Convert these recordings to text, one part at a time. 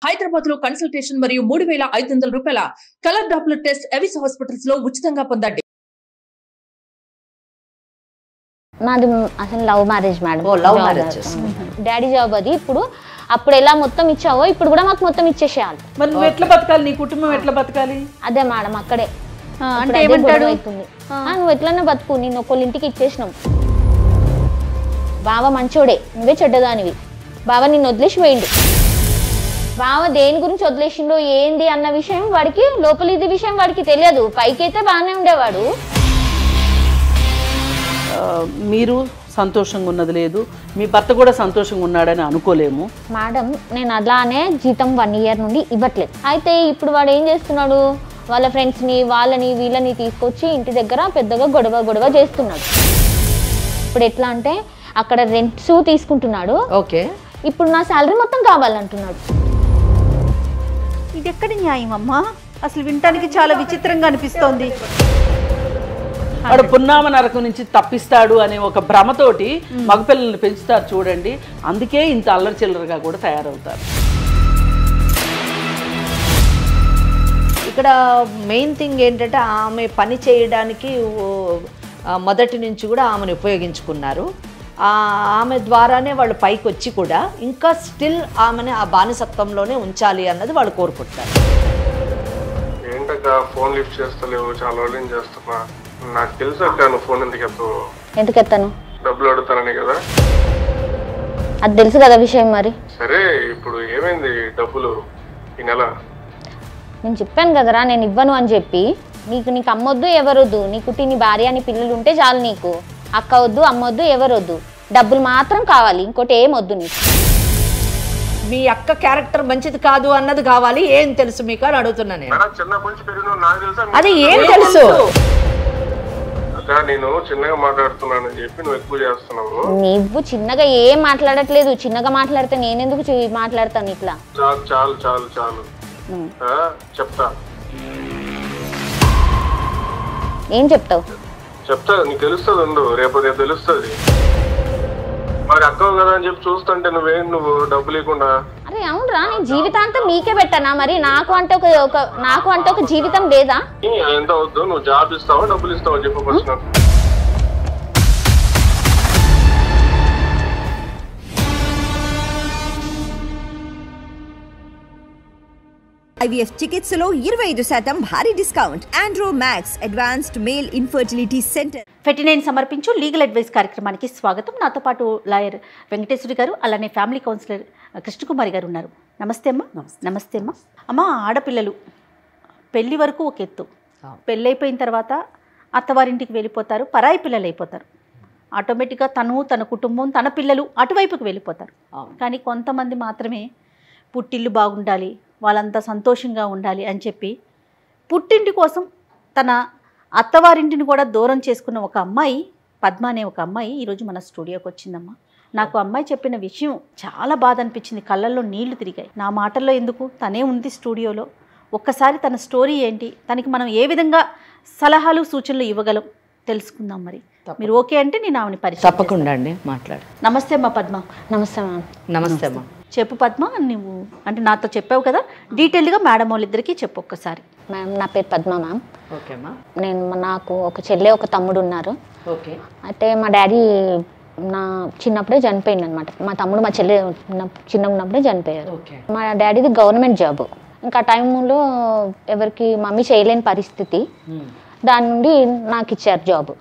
హైదరాబాద్ లో కన్సల్టేషన్ మరియు 3,500 రూపాయల colour Doppler test Avis hospitals లో ఉచితంగా పొందండి. నాది అసలు love marriage madam. Love marriage. Daddy job అది. అప్పుడు ఎలా మొత్తం ఇచ్చావో ఇప్పుడు కూడా మాకు మొత్తం ఇచ్చేసేయాలి. మరి నువ్వు ఎట్లా బతకాలి? నీ కుటుంబం ఎట్లా బతకాలి? అదే మేడం అక్కడే అంటే ఏమంటాడు? నువ్వు ఎట్లన్నా బతుకు, నేను ఒకళ్ళ ఇంటికి ఇచ్చేసినావు. బావ మంచోడే, నువ్వే చెడ్డదానివి. బావ నిన్ను వదిలేసి పోయిండు. బావ దేని గురించి వదిలేసిండో ఏంది అన్న విషయం వాడికి, లోపల ఇది విషయం వాడికి తెలియదు. పైకైతే బాగానే ఉండేవాడు. మీరు సంతోషంగా ఉన్నది లేదు, మీ భర్త కూడా సంతోషంగా ఉన్నాడని అనుకోలేము మేడం. నేను అలానే జీతం 1 ఇయర్ నుండి ఇవ్వట్లేదు. అయితే ఇప్పుడు వాడు ఏం చేస్తున్నాడు, వాళ్ళ ఫ్రెండ్స్ని వాళ్ళని వీళ్ళని తీసుకొచ్చి ఇంటి దగ్గర పెద్దగా గొడవ చేస్తున్నాడు. ఇప్పుడు ఎట్లా అంటే అక్కడ రెంట్స్ తీసుకుంటున్నాడు. ఓకే, ఇప్పుడు నా శాలరీ మొత్తం కావాలంటున్నాడు. ఇది ఎక్కడి న్యాయం అమ్మా? అసలు వినటానికి చాలా విచిత్రంగా అనిపిస్తోంది. వాడు పున్నామ నరకం నుంచి తప్పిస్తాడు అనే ఒక భ్రమతోటి మగపిల్లల్ని పెంచుతారు చూడండి. అందుకే ఇంత అల్లరి చిల్లరగా కూడా తయారవుతారు. ఇక్కడ మెయిన్ థింగ్ ఏంటంటే ఆమె పని చేయడానికి మొదటి నుంచి కూడా ఆమెను ఉపయోగించుకున్నారు. ఆమె ద్వారానే వాళ్ళు పైకి వచ్చి కూడా ఇంకా స్టిల్ ఆమెని ఆ బానిసత్వంలోనే ఉంచాలి అన్నది వాళ్ళు కోరుకుంటారు. ఏంటక్క ఫోన్ లిఫ్ట్ చేస్తలేవు? చాలా రోజులు చేస్తున్నా. నాకు తెలుసు అక్క, నువ్వు ఫోన్ ఎందుకు ఎత్తాను? డబ్బులు అడుగుతానని కదా. అది తెలుసు కదా విషయం. మరి సరే, ఇప్పుడు ఏమైంది డబ్బులు ఈ నెల? నేను చెప్పాను కదరా నేను ఇవ్వను అని చెప్పి. నీకు అమ్మొద్దు ఎవరొద్దు, నీకు నీ భార్య అని పిల్లలు ఉంటే చాలు. నీకు అక్క వద్దు, అమ్మొద్దు, ఎవరొద్దు, డబ్బులు మాత్రం కావాలి, ఇంకోటి ఏమొద్దు నీకు. మీ అక్క క్యారెక్టర్ మంచిది కాదు అన్నది కావాలి. ఏం తెలుసు మీకు అని అడుగుతున్నా నేను. చిన్నప్పటి నుంచి పెరిగిన నాకు తెలుసా? అది ఏం తెలుసు? అక్క నేను చిన్నగా మాట్లాడుతున్నానని చెప్పి నువ్వు ఎక్కువ చేస్తున్నావు. నువ్వు చిన్నగా ఏం మాట్లాడట్లేదు. చిన్నగా మాట్లాడితే నేనెందుకు మాట్లాడతాను ఇట్లా? చాలు చాలు చాలు చాలు చెప్తా. ఏం చెప్తావు? చెప్తా, నీకు తెలుస్తుంది. ఉండు, రేపు తెలుస్తుంది. మరి అక్కవు కదా అని చెప్పి చూస్తుంటే నువ్వు డబ్బు లేకుండా. అరే అవునరా, నేను జీవితాంతం నీకే పెట్టానా? మరి నాకు అంటే ఒక జీవితం లేదా? ఎంత వద్దు, నువ్వు జాబ్ ఇస్తావా డబ్బులు ఇస్తావా చెప్పు ఫస్ట్ నాకు. IVF చికిత్సలో 25% భారీ discount. Andro max advanced male infertility centre. 59 సమర్పించు లీగల్ అడ్వైస్ కార్యక్రమానికి స్వాగతం. నాతో పాటు లాయర్ వెంకటేశ్వరి గారు, అలానే ఫ్యామిలీ కౌన్సిలర్ కృష్ణకుమారి గారు ఉన్నారు. నమస్తే అమ్మ. నమస్తే అమ్మ. అమ్మ, ఆడపిల్లలు పెళ్లి వరకు ఒక ఎత్తు, పెళ్ళి అయిపోయిన తర్వాత అత్తవారింటికి వెళ్ళిపోతారు, పరాయి పిల్లలు అయిపోతారు. ఆటోమేటిక్గా తన కుటుంబం, తన పిల్లలు అటువైపుకి వెళ్ళిపోతారు. కానీ కొంతమంది మాత్రమే పుట్టిల్లు బాగుండాలి, వాళ్ళంతా సంతోషంగా ఉండాలి అని చెప్పి పుట్టింటి కోసం తన అత్తవారింటిని కూడా దూరం చేసుకున్న ఒక అమ్మాయి, పద్మ అనే ఒక అమ్మాయి ఈరోజు మన స్టూడియోకి వచ్చిందమ్మా. నాకు అమ్మాయి చెప్పిన విషయం చాలా బాధ అనిపించింది, కళ్ళల్లో నీళ్లు తిరిగాయి. నా మాటల్లో ఎందుకు, తనే ఉంది స్టూడియోలో. ఒక్కసారి తన స్టోరీ ఏంటి, తనకి మనం ఏ విధంగా సలహాలు సూచనలు ఇవ్వగలం తెలుసుకుందాం. మరి మీరు ఓకే అంటే నేను ఆమెని పరిచయం. తప్పకుండా అండి, మాట్లాడు. నమస్తే అమ్మ పద్మ. నమస్తే మ్యామ్. నమస్తే అమ్మా. చెప్పు పద్మ, నువ్వు అంటే నాతో చెప్పావు కదా, డీటెయిల్గా మేడం వాళ్ళిద్దరికీ చెప్పు ఒక్కసారి. మ్యామ్ నా పేరు పద్మ మ్యామ్. ఓకేమ్మా. నాకు ఒక చెల్లె ఒక తమ్ముడు ఉన్నారు. ఓకే. అయితే మా డాడీ నా చిన్నప్పుడే చనిపోయింది అనమాట. మా తమ్ముడు మా చెల్లె చిన్నగా ఉన్నప్పుడే చనిపోయారు. మా డాడీది గవర్నమెంట్ జాబ్. ఇంకా ఆ టైంలో ఎవరికి మమ్మీ చేయలేని పరిస్థితి, దాని నుండి నాకు ఇచ్చారు జాబ్.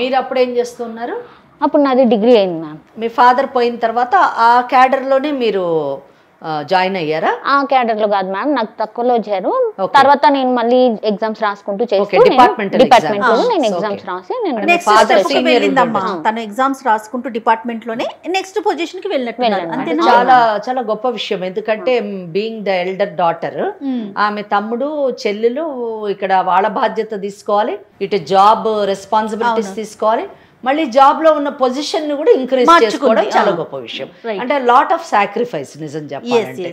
మీరు అప్పుడు ఏం చేస్తున్నారు? అప్పుడు నాది డిగ్రీ అయింది మ్యామ్. మీ ఫాదర్ పోయిన తర్వాత ఆ క్యాడర్లోనే మీరు జాయిన్ అయ్యారా? ఆ క్యాడర్లో కాదు మ్యామ్, నాకు తక్కువలో వచ్చారు. తర్వాత నేను మళ్ళీ ఎగ్జామ్స్ రాసుకుంటూ డిపార్ట్మెంట్లో నేను ఎగ్జామ్స్ రాసి తను ఎగ్జామ్స్ రాసుకుంటూ డిపార్ట్మెంట్ లోనే నెక్స్ట్ పొజిషన్ కి వెళ్ళినట్టు. చాలా చాలా గొప్ప విషయం. ఎందుకంటే బీయింగ్ ద ఎల్డర్ డాటర్, ఆమె తమ్ముడు చెల్లెలు ఇక్కడ వాళ్ళ బాధ్యత తీసుకోవాలి, ఇటు జాబ్ రెస్పాన్సిబిలిటీస్ తీసుకోవాలి, మళ్ళీ జాబ్ లో ఉన్న పొజిషన్ ని కూడా ఇంక్రీజ్ చేసుకోవడం చాలా గొప్ప విషయం. అంటే లాట్ ఆఫ్ సాక్రిఫైస్ నిజం చెప్పాలంటే.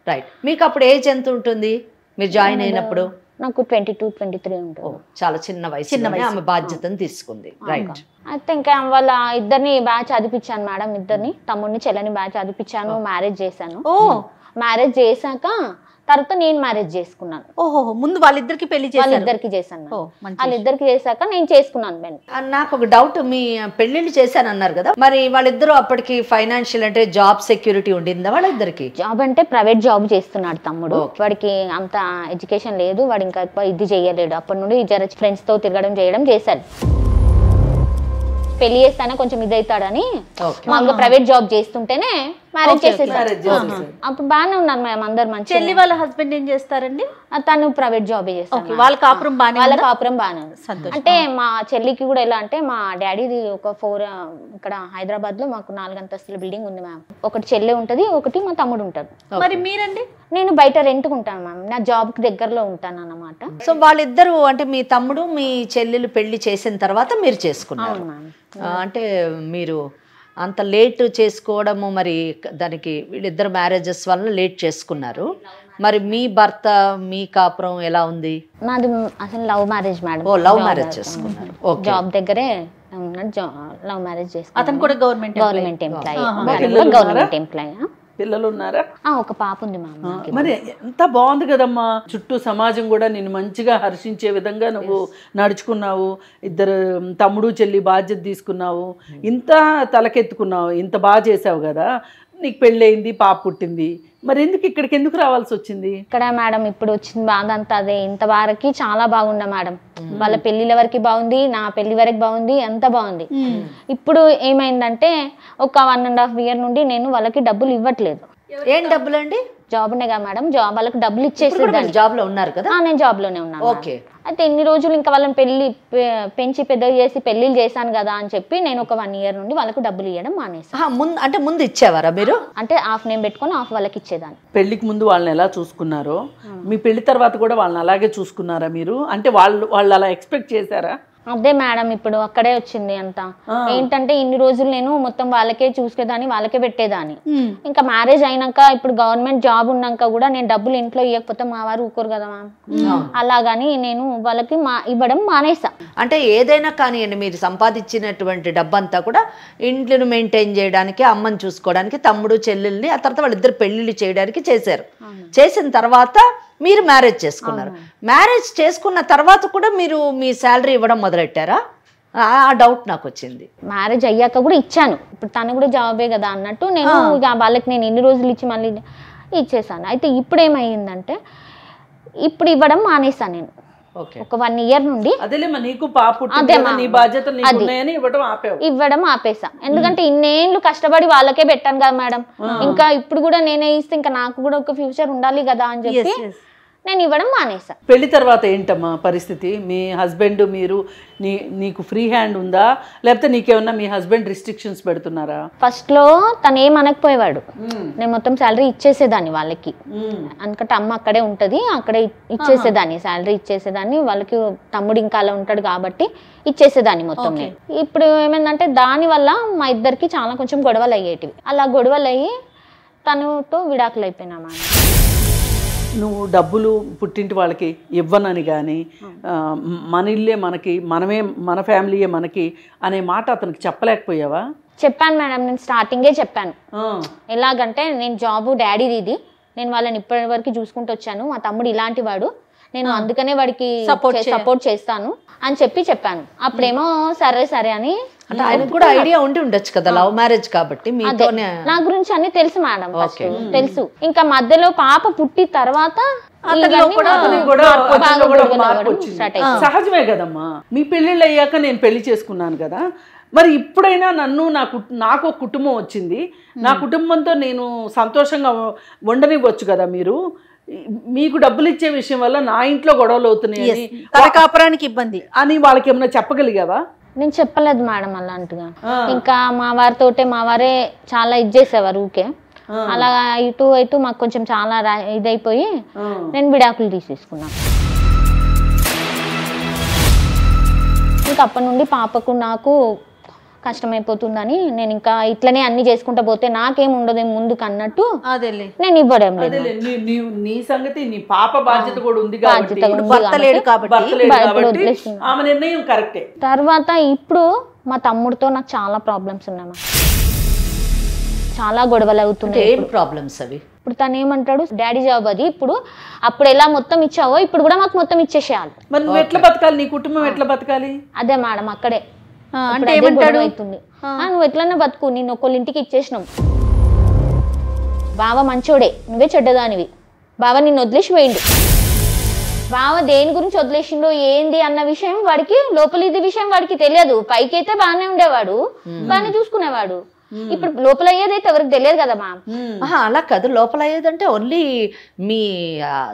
రైట్. మీకు అప్పుడు ఏజ్ ఎంత ఉంటుంది మీరు జాయిన్ అయినప్పుడు? నాకు 22-23 ఉంటుంది. చాలా చిన్న వయసు ఆమె బాధ్యతను తీసుకుంది. రైట్. అయితే ఇంకా వాళ్ళ ఇద్దరిని బ్యాచ్ చదివించాను మేడం, ఇద్దరిని, తమ్ముడిని చెల్లని బ్యాచ్ చదివించాను, మ్యారేజ్ చేశాను. మ్యారేజ్ చేశాక తర్వాత నేను మ్యారేజ్ చేసుకున్నాను. ఓహో, ముందు వాళ్ళిద్దరికి పెళ్లి చేశారు. వాళ్ళిద్దరికి చేశాను. ఓ, మంచి వాళ్ళిద్దరికి చేశాక నేను చేసుకున్నాను పెళ్లి. నాకు ఒక డౌట్, మీ పెళ్లిళ్ళు చేశాను అన్నారు కదా, మరి వాళ్ళిద్దరూ అప్పటికి ఫైనాన్షియల్ అంటే జాబ్ సెక్యూరిటీ ఉండిందా వాళ్ళిద్దరికి? జాబ్ అంటే ప్రైవేట్ జాబ్ చేస్తున్నాడు తమ్ముడు. వాడికి అంత ఎడ్యుకేషన్ లేదు, వాడు ఇంకా ఎక్కువ ఇది చేయలేడు. అప్పటి నుండి జర ఫ్రెండ్స్ తో తిరగడం చేయడం చేశాడు. పెళ్లి చేస్తానే కొంచెం ఇదవుతాడని మామూలుగా ప్రైవేట్ జాబ్ చేస్తుంటేనే మ్యారేజ్ చేసేసారు. అప్పుడు బాగానే ఉన్నారు మేము అందరు మంచి. చెల్లి వాళ్ళ హస్బెండ్ ఏం చేస్తారండి? తను ప్రైవేట్ జాబ్ చేస్తాను. వాళ్ళ కాపురం బాగానే, వాళ్ళ కాపురం బాగానే ఉంది. అంటే మా చెల్లికి కూడా ఎలా అంటే మా డాడీది ఒక 4 ఇక్కడ హైదరాబాద్ లో మాకు 4 అంతస్తుల బిల్డింగ్ ఉంది మ్యామ్. ఒకటి చెల్లి ఉంటది, ఒకటి మా తమ్ముడు ఉంటాడు. మరి మీరండి? నేను బయట రెంట్కు ఉంటాను మ్యామ్, నా జాబ్ కి దగ్గరలో ఉంటాను అన్నమాట. సో వాళ్ళిద్దరు అంటే మీ తమ్ముడు మీ చెల్లెలు పెళ్లి చేసిన తర్వాత మీరు చేసుకున్నారు. అంటే మీరు అంత లేట్ చేసుకోవడము, మరి దానికి వీళ్ళిద్దరు మ్యారేజెస్ వల్ల లేట్ చేసుకున్నారు. మరి మీ భర్త మీ కాపురం ఎలా ఉంది? నాది అసలు లవ్ మ్యారేజ్ మేడం. ఓ, లవ్ మ్యారేజ్ చేసుకున్నారు. జాబ్ దగ్గరే లవ్ మ్యారేజ్ చేసుకున్నాను. అతను కూడా గవర్నమెంట్ ఎంప్లాయీ. Government employee. పిల్లలు ఉన్నారా? ఒక పాప ఉంది మా. మరి ఎంత బాగుంది కదమ్మా, చుట్టూ సమాజం కూడా నిన్ను మంచిగా హర్షించే విధంగా నువ్వు నడుచుకున్నావు. ఇద్దరు తమ్ముడు చెల్లి బాధ్యత తీసుకున్నావు, ఇంత తలకెత్తుకున్నావు, ఇంత బాగా చేసావు కదా. నీకు పెళ్ళయింది, పాప పుట్టింది, మరి ఎందుకు ఎందుకు రావాల్సి వచ్చింది? ఇక్కడ మేడం ఇప్పుడు వచ్చిన బాధ అంతా అదే. ఇంత వరకు చాలా బాగుండే మేడం, వాళ్ళ పెళ్లిల వరకు బాగుంది, నా పెళ్లి వరకు బాగుంది, ఎంత బాగుంది. ఇప్పుడు ఏమైందంటే ఒక 1.5 year నుండి నేను వాళ్ళకి డబ్బులు ఇవ్వట్లేదు. ఏం డబ్బులు అండి? జాబ్ ఉన్నాయి కదా మేడం, జాబ్ వాళ్ళకి డబ్బులు ఇచ్చేసి. జాబ్ లో ఉన్నారు కదా? నేను జాబ్ లోనే ఉన్నాను. ఓకే. అయితే ఎన్ని రోజులు ఇంకా వాళ్ళని పెంచి పెద్దగా చేసి పెళ్లిళ్ళు చేశాను కదా అని చెప్పి నేను ఒక 1 year నుండి వాళ్ళకు డబ్బులు ఇవ్వడం మానేసాను. అంటే ముందు ఇచ్చేవారా మీరు? అంటే హాఫ్ నేను పెట్టుకొని హాఫ్ వాళ్ళకి ఇచ్చేదాన్ని. పెళ్లికి ముందు వాళ్ళని ఎలా చూసుకున్నారో మీ పెళ్లి తర్వాత కూడా వాళ్ళని అలాగే చూసుకున్నారా మీరు? అంటే వాళ్ళు అలా ఎక్స్పెక్ట్ చేశారా? అదే మేడం, ఇప్పుడు అక్కడే వచ్చింది అంతా. ఏంటంటే ఇన్ని రోజులు నేను మొత్తం వాళ్ళకే చూసుకేదాన్ని, వాళ్ళకే పెట్టేదాన్ని. ఇంకా మ్యారేజ్ అయినాక ఇప్పుడు గవర్నమెంట్ జాబ్ ఉన్నాక కూడా నేను డబ్బులు ఇంట్లో ఇవ్వకపోతే మా వారు ఊరుకోరు కదా మ్యామ్. అలాగని నేను వాళ్ళకి ఇవ్వడం మానేసా. అంటే ఏదైనా కానివ్వండి, మీరు సంపాదించినటువంటి డబ్బంతా కూడా ఇంట్లను మెయింటైన్ చేయడానికి, అమ్మని చూసుకోవడానికి, తమ్ముడు చెల్లెల్ని, ఆ తర్వాత వాళ్ళిద్దరు పెళ్లిళ్ళు చేయడానికి చేశారు. చేసిన తర్వాత మీరు మ్యారేజ్ చేసుకున్నారు. మ్యారేజ్ చేసుకున్న తర్వాత కూడా మీరు మీ శాలరీ ఇవ్వడం మొదలెట్టారా? ఆ డౌట్ నాకు వచ్చింది. మ్యారేజ్ అయ్యాక కూడా ఇచ్చాను. ఇప్పుడు తను కూడా జాబే కదా అన్నట్టు నేను ఇక వాళ్ళకి నేను ఎన్ని రోజులు ఇచ్చి మళ్ళీ ఇచ్చేసాను. అయితే ఇప్పుడు ఏమైందంటే ఇప్పుడు ఇవ్వడం మానేసాను నేను. ఒక 1 year నుండి ఇవ్వడం ఆపేసా. ఎందుకంటే ఇన్నేళ్ళు కష్టపడి వాళ్ళకే పెట్టాను కదా మేడం, ఇంకా ఇప్పుడు కూడా నేనే ఇస్తే ఇంకా నాకు కూడా ఒక ఫ్యూచర్ ఉండాలి కదా అని చెప్పి నేను ఇవ్వడం మానేసా. పెళ్లి తర్వాత ఏంటమ్మా పరిస్థితి? మీ హస్బెండ్ మీరు నీకు ఫ్రీ హ్యాండ్ ఉందా, లేకపోతే నీకేమన్నా మీ హస్బెండ్ రిస్ట్రిక్షన్స్ పెడుతున్నారా? ఫస్ట్ లో తను ఏమనకపోయేవాడు, నేను మొత్తం శాలరీ ఇచ్చేసేదాన్ని వాళ్ళకి. అందుకంటే అమ్మ అక్కడే ఉంటది, అక్కడే ఇచ్చేసేదాన్ని, శాలరీ ఇచ్చేసేదాన్ని. వాళ్ళకి తమ్ముడు ఇంకా అలా ఉంటాడు కాబట్టి ఇచ్చేసేదాన్ని మొత్తం. ఇప్పుడు ఏమైందంటే దాని వల్ల మా ఇద్దరికి చాలా కొంచెం గొడవలు అయ్యేటివి. అలా గొడవలు అయ్యి తనతో విడాకులు అయిపోయినామా. నువ్వు డబ్బులు పుట్టింటి వాళ్ళకి ఇవ్వనని కానీ, మన ఇల్లే మనకి, మన ఫ్యామిలీయే మనకి అనే మాట అతనికి చెప్పలేకపోయావా? చెప్పాను మేడం, నేను స్టార్టింగే చెప్పాను. ఎలాగంటే నేను జాబు డాడీది ఇది, నేను వాళ్ళని ఇప్పటి వరకు చూసుకుంటూ వచ్చాను, మా తమ్ముడు ఇలాంటి వాడు, నేను అందుకనే వాడికి సపోర్ట్ చేస్తాను అని చెప్పాను. అప్పుడేమో సరే అని. అంటే ఆయనకు కూడా ఐడియా ఉండి ఉండొచ్చు కదా, లవ్ మ్యారేజ్ కాబట్టి. నా గురించి అన్ని తెలుసు మేడం, తెలుసు. ఇంకా మధ్యలో పాప పుట్టి తర్వాత సహజమే కదమ్మా. మీ పెళ్ళిళ్ళు అయ్యాక నేను పెళ్లి చేసుకున్నాను కదా, మరి ఇప్పుడైనా నాకు ఒక కుటుంబం వచ్చింది, నా కుటుంబంతో నేను సంతోషంగా ఉండనివ్వచ్చు కదా. మీరు మీకు డబ్బులు ఇచ్చే విషయం వల్ల నా ఇంట్లో గొడవలు అవుతున్నాయి, కాపురానికి ఇబ్బంది అని వాళ్ళకి ఏమైనా చెప్పగలిగావా? నేను చెప్పలేదు మేడం అలాంటిగా. ఇంకా మా వారే చాలా ఇది చేసేవారు ఊకే. అలా ఇటు మాకు కొంచెం చాలా ఇదైపోయి నేను విడాకులు తీసేసుకున్నాను. ఇంకా అప్పటి నుండి పాపకు నాకు కష్టమైపోతుందని నేను ఇంకా ఇట్లనే అన్ని చేసుకుంటా పోతే నాకేం ఉండదు ముందుకు అన్నట్టు నేను ఇవ్వడం లేదు. నీ సంగతి, నీ పాప బాధ్యత కూడా ఉంది కాబట్టి. తర్వాత ఇప్పుడు మా తమ్ముడితో నాకు చాలా ప్రాబ్లమ్స్ ఉన్నాయి, చాలా గొడవలు అవుతున్నాయి. ఏం ప్రాబ్లమ్స్ అవి? ఇప్పుడు తను ఏమంటాడు, డాడీ జాబ్ అది, ఇప్పుడు అప్పుడు ఎలా మొత్తం ఇచ్చావో ఇప్పుడు కూడా మాకు మొత్తం ఇచ్చేసేయాలి. మరి నువ్వు ఎట్లా బతకాలి, నీ కుటుంబం ఎట్లా బతకాలి? అదే మేడం అక్కడే అంటే ఏమంటాడు అవుతుంది, నువ్వు ఎట్లన్నా బతుకు, నేను ఒకళ్ళ ఇంటికి ఇచ్చేసినావు, బావ మంచోడే, నువ్వే చెడ్డదానివి, బావ నిన్ను వదిలేసి పోయిండు, బావ దేని గురించి వదిలేసిండో ఏంది అన్న విషయం వాడికి, లోపల ఇది విషయం వాడికి తెలియదు. పైకి అయితే బాగానే ఉండేవాడు, బాగానే చూసుకునేవాడు, ఇప్పుడు లోపల అయ్యేదైతే ఎవరికి తెలియదు కదా మ్యామ్. అలా కాదు, లోపల అయ్యేదంటే ఓన్లీ మీ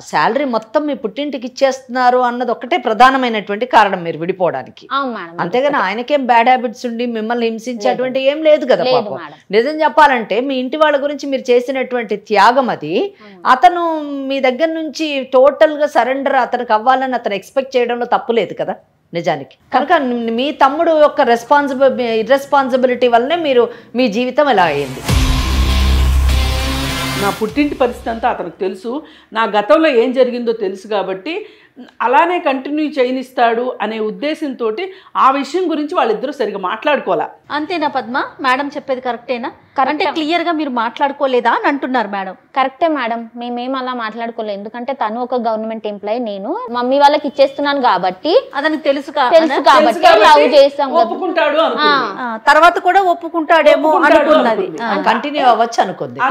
శాలరీ మొత్తం మీ పుట్టింటికి ఇచ్చేస్తున్నారు అన్నది ఒకటే ప్రధానమైనటువంటి కారణం మీరు విడిపోవడానికి. అంతేగాని ఆయనకేం బ్యాడ్ హ్యాబిట్స్ ఉండి మిమ్మల్ని హింసించేటువంటి ఏం లేదు కదా పాపం. నిజం చెప్పాలంటే మీ ఇంటి వాళ్ళ గురించి మీరు చేసినటువంటి త్యాగం అది, అతను మీ దగ్గర నుంచి టోటల్ గా సరెండర్ అతనికి అవ్వాలని అతను ఎక్స్పెక్ట్ చేయడంలో తప్పు లేదు కదా నిజానికి. కనుక మీ తమ్ముడు యొక్క ఇర్రెస్పాన్సిబిలిటీ వల్లనే మీరు మీ జీవితం ఎలా అయింది. నా పుట్టింటి పరిస్థితి అంతా అతనికి తెలుసు, నా గతంలో ఏం జరిగిందో తెలుసు, కాబట్టి అలానే కంటిన్యూ చేయనిస్తాడు అనే ఉద్దేశంతో ఆ విషయం గురించి వాళ్ళిద్దరూ సరిగా మాట్లాడుకోవాలా. అంతేనా పద్మ? మేడం చెప్పేది కరెక్టేనా? అంటే క్లియర్ గా మీరు మాట్లాడుకోలేదా అని అంటున్నారు మేడం. కరెక్టే మేడం, మేమేం అలా మాట్లాడుకోలేదు, ఎందుకంటే తను ఒక గవర్నమెంట్ ఎంప్లాయీ, నేను మమ్మీ వాళ్ళకి ఇచ్చేస్తున్నాను కాబట్టి అతనికి తెలుసు కాబట్టి లవ్ చేస్తాం, ఒప్పుకుంటాడు, తర్వాత కూడా ఒప్పుకుంటాడేమో అనుకున్నది, కంటిన్యూ అవ్వచ్చు అనుకుంది.